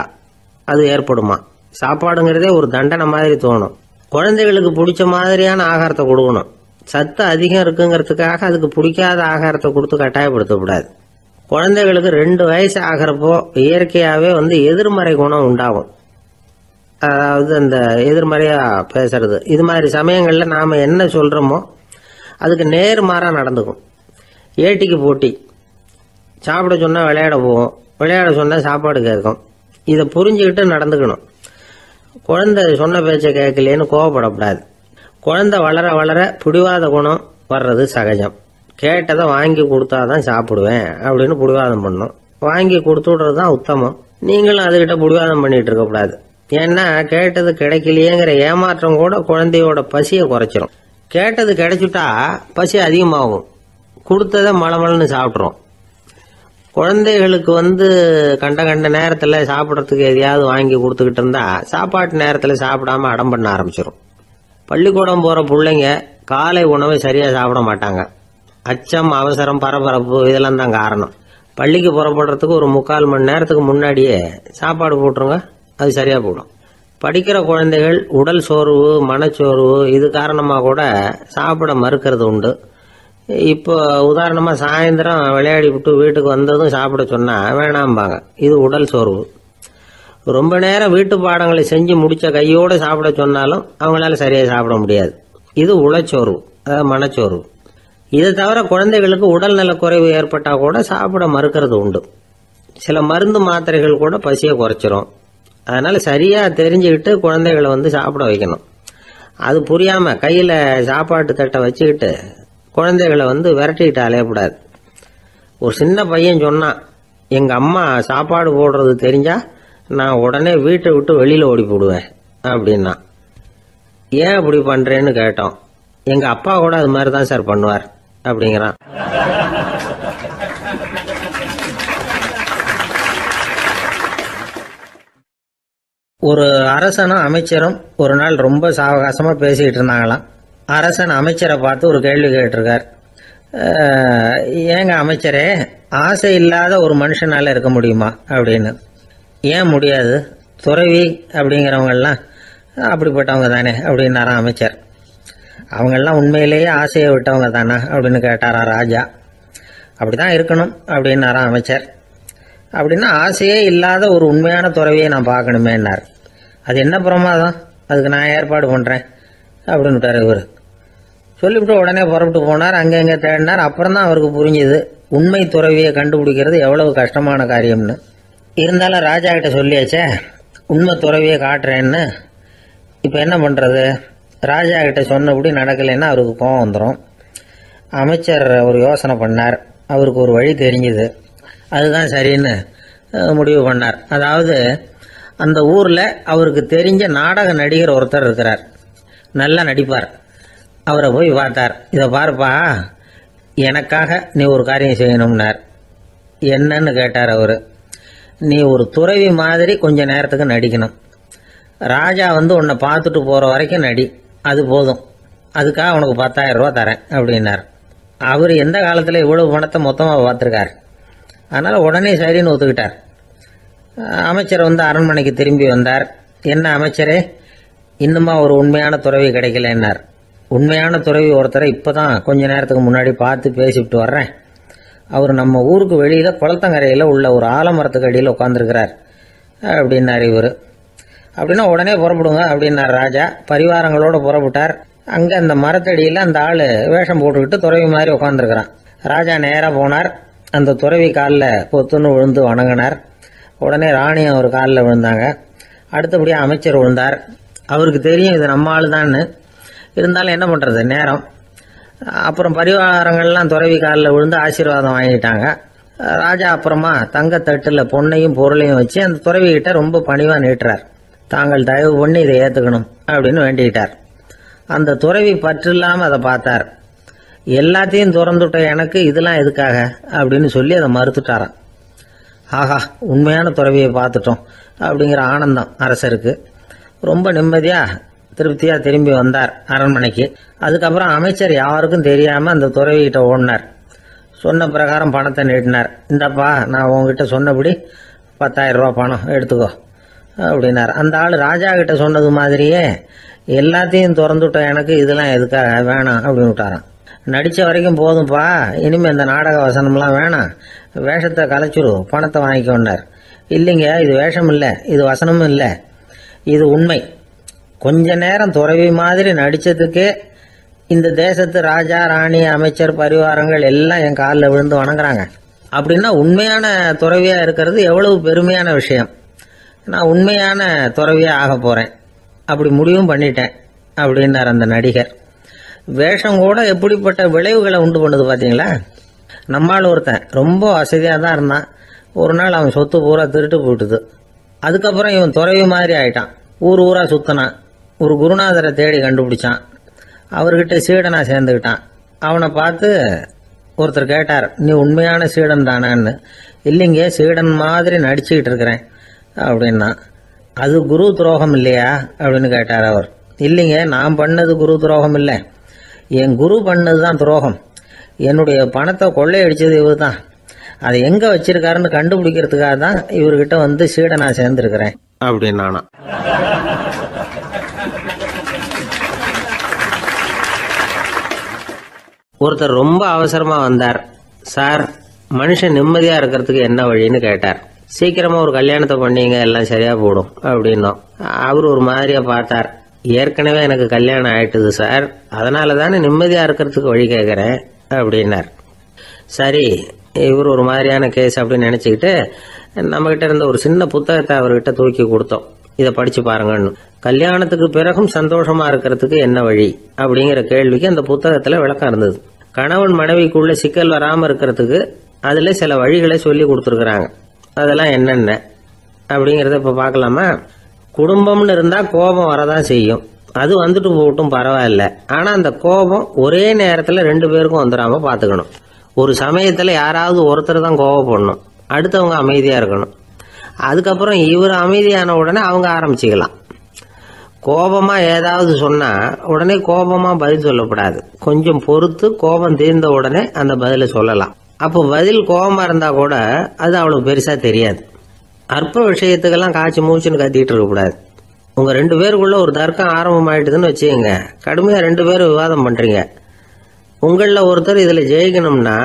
அது ஏற்படுமா. சாப்பாடுங்கிறதே ஒரு தண்டனை மாதிரி தோணும். குழந்தைகளுக்கு பிடிச்ச மாதிரியான ஆகாரத்தை கொடுக்கணும். சத்து அதிகம் இருக்குங்கிறதுக்காக அதுக்கு பிடிக்காத ஆகாரத்தை கொடுத்து கட்டாயப்படுத்தக்கூடாது. குழந்தைகளுக்கு 2 வயசு ஆகிறப்போ இயற்கையாகவே எதிர்மறை குணம் உண்டாகும். அதாவது அந்த எதிர்மறையா பேசுறது. இது மாதிரி சமயங்களில் நாம் என்ன சொல்கிறோமோ அதுக்கு நேர்மாறாக நடந்துக்கும். ஏட்டிக்கு போட்டி, சாப்பிட சொன்னால் விளையாட போவோம், விளையாட சொன்னால் சாப்பாடு கேட்கும். இதை புரிஞ்சுக்கிட்டு நடந்துக்கணும். குழந்தை சொன்ன பேச்சை கேட்கலேன்னு கோவப்படக்கூடாது. குழந்தை வளர வளர பிடிவாத குணம் வர்றது சகஜம். கேட்டதை வாங்கி கொடுத்தாதான் சாப்பிடுவேன் அப்படின்னு பிடிவாதம் பண்ணும். வாங்கி கொடுத்து விடுறது தான் உத்தமம். நீங்களும் அதுகிட்ட பிடிவாதம் பண்ணிட்டு இருக்கக்கூடாது. ஏன்னா கேட்டது கிடைக்கலையேங்கிற ஏமாற்றம் கூட குழந்தையோட பசியை குறைச்சிரும். கேட்டது கிடைச்சிட்டா பசி அதிகமாகும். கொடுத்ததை மளமளன்னு சாப்பிட்றோம். குழந்தைகளுக்கு கண்ட கண்ட நேரத்தில் சாப்பிட்றதுக்கு எதையாவது வாங்கி கொடுத்துக்கிட்டு இருந்தா சாப்பாட்டு நேரத்தில் சாப்பிடாம அடம் பண்ண ஆரம்பிச்சிடும். பள்ளிக்கூடம் போகிற பிள்ளைங்க காலை உணவை சரியாக சாப்பிட மாட்டாங்க. அச்சம், அவசரம், பரபரப்பு இதெல்லாம் தான் காரணம். பள்ளிக்கு புறப்படுறதுக்கு ஒரு 3/4 மணி நேரத்துக்கு முன்னாடியே சாப்பாடு போட்டுருங்க, அது சரியாக போடும். படிக்கிற குழந்தைகள் உடல் சோர்வு, மனச்சோர்வு இது காரணமாக கூட சாப்பிட மறுக்கிறது உண்டு. இப்போ உதாரணமாக சாயந்தரம் விளையாடி விட்டு வீட்டுக்கு வந்ததும் சாப்பிட சொன்னால் வேணாம்பாங்க. இது உடல் சோர்வு. ரொம்ப நேரம் வீட்டு பாடங்களை செஞ்சு முடித்த கையோடு சாப்பிட சொன்னாலும் அவங்களால சரியாக சாப்பிட முடியாது. இது உளச்சோர்வு, அதாவது மனச்சோர்வு. இதை தவிர குழந்தைகளுக்கு உடல் நலக்குறைவு ஏற்பட்டால் கூட சாப்பிட மறுக்கிறது உண்டு. சில மருந்து மாத்திரைகள் கூட பசியை குறைச்சிரும். அதனால சரியாக தெரிஞ்சுக்கிட்டு குழந்தைகளை சாப்பிட வைக்கணும். அது புரியாமல் கையில் சாப்பாட்டு தட்டை வச்சுக்கிட்டு குழந்தைகளை விரட்டிக்கிட்டு அலையக்கூடாது. ஒரு சின்ன பையன் சொன்னான், எங்கள் அம்மா சாப்பாடு போடுறது தெரிஞ்சா நான் உடனே வீட்டை விட்டு வெளியில் ஓடி போடுவேன் அப்படின்னா. ஏன் அப்படி பண்ணுறேன்னு கேட்டோம். எங்கள் அப்பா கூட அது மாதிரி தான் சார் பண்ணுவார் அப்படிங்கிறான். ஒரு அரசனும் அமைச்சரும் ஒரு நாள் ரொம்ப சாவகாசமாக பேசிக்கிட்டு இருந்தாங்களாம். அரசன் அமைச்சரை பார்த்து ஒரு கேள்வி கேட்டிருக்கார். ஏங்க அமைச்சரே, ஆசை இல்லாத ஒரு மனுஷனால இருக்க முடியுமா அப்படின்னு. ஏன் முடியாது, துறவி அப்படிங்கிறவங்கெல்லாம் அப்படிப்பட்டவங்க தானே அப்படின்னாராம் அமைச்சர். அவங்கெல்லாம் உண்மையிலேயே ஆசையை விட்டவங்க தானா அப்படின்னு கேட்டாராம் ராஜா. அப்படிதான் இருக்கணும் அப்படின்னாராம் அமைச்சர். அப்படின்னா ஆசையே இல்லாத ஒரு உண்மையான துறவியை நான் பார்க்கணுமேன்னார். அது என்ன பிரமாதம், அதுக்கு நான் ஏற்பாடு பண்ணுறேன் அப்படின்னுட்டார் இவர். சொல்லிவிட்டு உடனே புறப்பட்டு போனார். அங்கே எங்கே தேடினார். அப்புறம் தான் அவருக்கு புரிஞ்சுது உண்மை துறவியை கண்டுபிடிக்கிறது எவ்வளவு கஷ்டமான காரியம்னு. இருந்தாலும் ராஜா கிட்ட சொல்லியாச்சே, உண்மை துறவியை காட்டுறேன்னு. இப்போ என்ன பண்ணுறது? ராஜா கிட்ட சொன்னபடி நடக்கலைன்னா அவருக்கு கோவம் வந்துடும். அமைச்சர் ஒரு யோசனை பண்ணார். அவருக்கு ஒரு வழி தெரிஞ்சுது. அதுதான் சரின்னு முடிவு பண்ணார். அதாவது அந்த ஊரில் அவருக்கு தெரிஞ்ச நாடக நடிகர் ஒருத்தர் இருக்கிறார், நல்லா நடிப்பார். அவரை போய் பார்த்தார். இதை பாருப்பா, எனக்காக நீ ஒரு காரியம் செய்யணும்னார். என்னன்னு கேட்டார் அவர். நீ ஒரு துறவி மாதிரி கொஞ்ச நேரத்துக்கு நடிக்கணும். ராஜா உன்னை பார்த்துட்டு போகிற வரைக்கும் நடி, அது போதும். அதுக்காக உனக்கு 10,000 ரூபா தரேன் அப்படின்னார். அவர் எந்த காலத்தில் இவ்வளவு பணத்தை மொத்தமாக பார்த்துருக்கார். அதனால் உடனே சரின்னு ஒத்துக்கிட்டார். அமைச்சர் அரண்மனைக்கு திரும்பி வந்தார். என்ன அமைச்சரே, இன்னுமா ஒரு உண்மையான துறவி கிடைக்கலன்னார். உண்மையான துறவி ஒருத்தரை இப்போ தான் கொஞ்ச நேரத்துக்கு முன்னாடி பார்த்து பேசிவிட்டு வர்றேன். அவர் நம்ம ஊருக்கு வெளியில் குளத்தங்கரையில் உள்ள ஒரு ஆலமரத்துக்கு அடியில் உட்காந்துருக்கிறார் அப்படின்னார் இவர். அப்படின்னா உடனே புறப்படுங்க அப்படின்னார் ராஜா. பரிவாரங்களோடு புறப்பட்டார். அங்கே அந்த மரத்தடியில் அந்த ஆள் வேஷம் போட்டுக்கிட்டு துறவி மாதிரி உட்காந்துருக்கிறான். ராஜா நேராக போனார். அந்த துறவி காலில் பொத்துன்னு விழுந்து வணங்கினார். உடனே ராணியும் அவர் காலில் விழுந்தாங்க. அடுத்தபடியாக அமைச்சர் விழுந்தார். அவருக்கு தெரியும் இது நம்ம ஆள் தான்னு. இருந்தாலும் என்ன பண்ணுறது, நேரம். அப்புறம் பரிவாரங்கள்லாம் துறவி காலில் விழுந்து ஆசீர்வாதம் வாங்கிட்டாங்க. ராஜா அப்புறமா தங்கத்தட்டில் பொண்ணையும் பொருளையும் வச்சு அந்த துறவிகிட்ட ரொம்ப பணிவாக நீட்டுறார். தாங்கள் தயவு பண்ணி இதை ஏற்றுக்கணும் அப்படின்னு வேண்டிக்கிட்டார். அந்த துறவி பற்று இல்லாமல் அதை பார்த்தார். எல்லாத்தையும் திறந்துட்ட எனக்கு இதெல்லாம் எதுக்காக அப்படின்னு சொல்லி அதை மறுத்துட்டாராம். ஆஹா, உண்மையான துறவியை பார்த்துட்டோம் அப்படிங்கிற ஆனந்தம் அரசருக்கு. ரொம்ப நிம்மதியாக திருப்தியாக திரும்பி வந்தார் அரண்மனைக்கு. அதுக்கப்புறம் அமைச்சர் யாருக்கும் தெரியாமல் அந்த துறவிகிட்ட ஓடினார். சொன்ன பிரகாரம் பணத்தை நீட்டினார். இந்தப்பா, நான் உங்ககிட்ட சொன்னபடி 10,000 ரூபா பணம் எடுத்துக்கோ அப்படின்னார். அந்த ஆள் ராஜா கிட்ட சொன்னது மாதிரியே எல்லாத்தையும் திறந்துவிட்ட எனக்கு இதெல்லாம் எதுக்காக, வேணாம் அப்படின்னு விட்டாரான். நடித்த வரைக்கும் போதும்ப்பா, இனிமேல் இந்த நாடக வசனம்லாம் வேணாம், வேஷத்தை கலைச்சிரு, பணத்தை வாங்கிக்கோன்னார். இல்லைங்க, இது வேஷம் இல்லை, இது வசனமும் இல்லை, இது உண்மை. கொஞ்ச நேரம் துறவி மாதிரி நடித்ததுக்கே இந்த தேசத்து ராஜா, ராணி, அமைச்சர், பரிவாரங்கள் எல்லாம் என் காலில் விழுந்து வணங்குறாங்க. அப்படின்னா உண்மையான துறவியா இருக்கிறது எவ்வளவு பெருமையான விஷயம். நான் உண்மையான துறவியா ஆக போறேன், அப்படி முடிவும் பண்ணிட்டேன் அப்படின்னார் அந்த நடிகர். வேஷம் கூட எப்படிப்பட்ட விளைவுகளை உண்டு பண்ணுது பார்த்தீங்களா. நம்மால் ஒருத்தன் ரொம்ப வசதியாக தான் இருந்தான். ஒரு நாள் அவன் சொத்து பூரா திருட்டு போயிட்டுது. அதுக்கப்புறம் இவன் துறவி மாதிரி ஆயிட்டான். ஊர் ஊரா சுத்தினான். ஒரு குருநாதரை தேடி கண்டுபிடிச்சான். அவர்கிட்ட சீடனா சேர்ந்துக்கிட்டான். அவனை பார்த்து ஒருத்தர் கேட்டார், நீ உண்மையான சீடன் தானான்னு. இல்லைங்க, சீடன் மாதிரி நடிச்சுக்கிட்டு இருக்கிறேன் அப்படின்னா. அது குரு துரோகம் இல்லையா அப்படின்னு கேட்டார் அவர். இல்லைங்க, நான் பண்ணது குரு துரோகம் இல்லை, என் குரு பண்ணது தான் துரோகம். என்னுடைய பணத்தை கொள்ளையடிச்சது இவர் தான். அதை எங்க வச்சிருக்காருன்னு கண்டுபிடிக்கிறதுக்காக தான் இவர்கிட்ட வந்து சீடனா சேர்ந்திருக்கிறேன் அப்படின்னானா. ஒருத்தர் ரொம்ப அவசரமா வந்தார். சார், மனுஷன் நிம்மதியா இருக்கிறதுக்கு என்ன வழின்னு கேட்டார். சீக்கிரமா ஒரு கல்யாணத்தை பண்ணீங்க, எல்லாம் சரியா போடும் அப்படின்னோம். அவர் ஒரு மாதிரியா பார்த்தார். ஏற்கனவே எனக்கு கல்யாணம் ஆயிட்டுது சார், அதனால தானே நிம்மதியா இருக்கிறதுக்கு வழி கேட்கறேன் அப்படின்னார். சரி, இவர் ஒரு மாதிரியான கேஸ் அப்படின்னு நினைச்சுக்கிட்டு நம்ம கிட்ட இருந்த ஒரு சின்ன புத்தகத்தை அவர்கிட்ட தூக்கி கொடுத்தோம். இதை படிச்சு பாருங்கன்னு. கல்யாணத்துக்கு பிறகும் சந்தோஷமா இருக்கிறதுக்கு என்ன வழி அப்படிங்கிற கேள்விக்கு அந்த புத்தகத்துல விளக்கம் இருந்தது. கணவன் மனைவிக்குள்ள சிக்கல் வராம இருக்கிறதுக்கு அதுல சில வழிகளை சொல்லி கொடுத்துருக்குறாங்க. அதெல்லாம் என்னென்ன அப்படிங்கறத இப்ப பார்க்கலாமா. குடும்பம்னு இருந்தா கோபம் வரதான் செய்யும். அது வந்துட்டு போகட்டும், பரவாயில்ல. ஆனா அந்த கோபம் ஒரே நேரத்துல 2 பேருக்கும் வந்துடாம பாத்துக்கணும். ஒரு சமயத்துல யாராவது ஒருத்தர் தான் கோபப்படணும், அடுத்தவங்க அமைதியா இருக்கணும். அதுக்கப்புறம் இவர் அமைதியான உடனே அவங்க ஆரம்பிச்சுக்கலாம். கோபமா ஏதாவது சொன்னா உடனே கோபமா பதில் சொல்லக்கூடாது. கொஞ்சம் பொறுத்து கோபம் தீர்ந்த உடனே அந்த பதில சொல்லலாம். அப்போ பதில் கோபமா இருந்தா கூட அது அவ்வளவு பெருசா தெரியாது. அற்ப விஷயத்துக்கெல்லாம் காய்ச்சி மூச்சுன்னு கத்திட்டு இருக்கக்கூடாது. உங்க 2 பேருக்குள்ள ஒரு தர்க்கம் ஆரம்பமாயிட்டுதுன்னு வச்சுக்கோங்க. கடுமையா 2 பேரும் விவாதம் பண்றீங்க. உங்கள ஒருத்தர் இதுல ஜெயிக்கணும்னா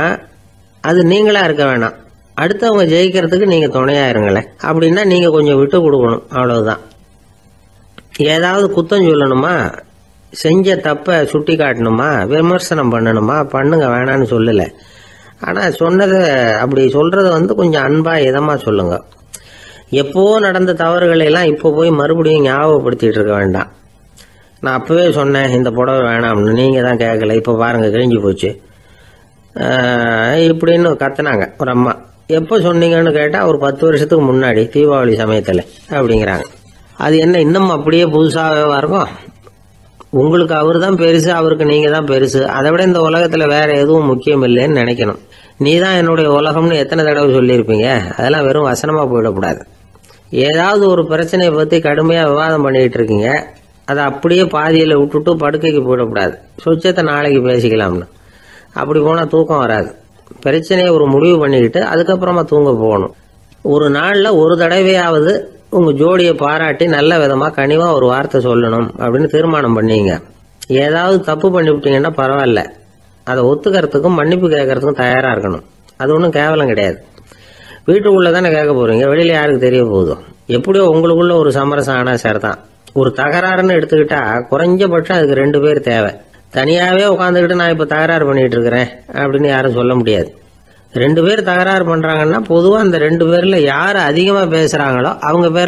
அது நீங்களா இருக்க வேணாம், அடுத்தவங்க ஜெயிக்கிறதுக்கு நீங்க துணையா இருங்களேன். அப்படின்னா நீங்க கொஞ்சம் விட்டு கொடுக்கணும், அவ்வளவுதான். ஏதாவது குத்தம் சொல்லணுமா, செஞ்ச தப்ப சுட்டி காட்டணுமா, விமர்சனம் பண்ணணுமா, பண்ணுங்க, வேணான்னு சொல்லல. ஆனா சொன்னதை அப்படி சொல்றத கொஞ்சம் அன்பா இதமா சொல்லுங்க. எப்போ நடந்த தவறுகளை எல்லாம் இப்போ போய் மறுபடியும் ஞாபகப்படுத்திட்டு இருக்க வேண்டாம். நான் அப்பவே சொன்னேன் இந்த புடவை வேணாம்னு, நீங்க தான் கேட்கல, இப்ப பாருங்க கிழிஞ்சு போச்சு இப்படின்னு கத்துனாங்க ஒரு அம்மா. எப்போ சொன்னீங்கன்னு கேட்டா ஒரு 10 வருஷத்துக்கு முன்னாடி தீபாவளி சமயத்துல அப்படிங்கிறாங்க. அது என்ன இன்னும் அப்படியே புதுசாகவே இருக்கும்? உங்களுக்கு அவர் தான் பெருசு, அவருக்கு நீங்க தான் பெருசு. அதை விட இந்த உலகத்துல வேற எதுவும் முக்கியம் இல்லைன்னு நினைக்கணும். நீ தான் என்னுடைய உலகம்னு எத்தனை தடவை சொல்லியிருப்பீங்க. அதெல்லாம் வெறும் வசனமா போயிடக்கூடாது. ஏதாவது ஒரு பிரச்சனையை பத்தி கடுமையா விவாதம் பண்ணிட்டு இருக்கீங்க, அதை அப்படியே பாதியில விட்டுட்டு படுக்கைக்கு போயிடக்கூடாது. சொச்சத்தை நாளைக்கு பேசிக்கலாம்னு. அப்படி போனா தூக்கம் வராது. பிரச்சனையை ஒரு முடிவு பண்ணிக்கிட்டு அதுக்கப்புறமா தூங்க போகணும். ஒரு நாள்ல ஒரு தடவையாவது உங்க ஜோடியை பாராட்டி நல்ல விதமா கனிவா ஒரு வார்த்தை சொல்லணும் அப்படின்னு தீர்மானம் பண்ணீங்க. ஏதாவது தப்பு பண்ணிவிட்டீங்கன்னா பரவாயில்ல, அதை ஒத்துக்கிறதுக்கும் மன்னிப்பு கேட்கறதுக்கும் தயாரா இருக்கணும். அது ஒன்றும் கேவலம் கிடையாது. வீட்டுக்குள்ள தானே கேட்க போறீங்க, வெளியில யாருக்கு தெரிய போகுதோ. எப்படியோ உங்களுக்குள்ள ஒரு சமரசம் ஆனா சரிதான். ஒரு தகராறுன்னு எடுத்துக்கிட்டா குறைஞ்சபட்சம் அதுக்கு 2 பேர் தேவை. தனியாவே உட்காந்துக்கிட்டு நான் இப்ப தகராறு பண்ணிட்டு இருக்கிறேன் அப்படின்னு யாரும் சொல்ல முடியாது. 2 பேர் தகராறு பண்றாங்கன்னா பொதுவா அந்த 2 பேர்ல யாரு அதிகமா பேசுறாங்களோ அவங்க பேர்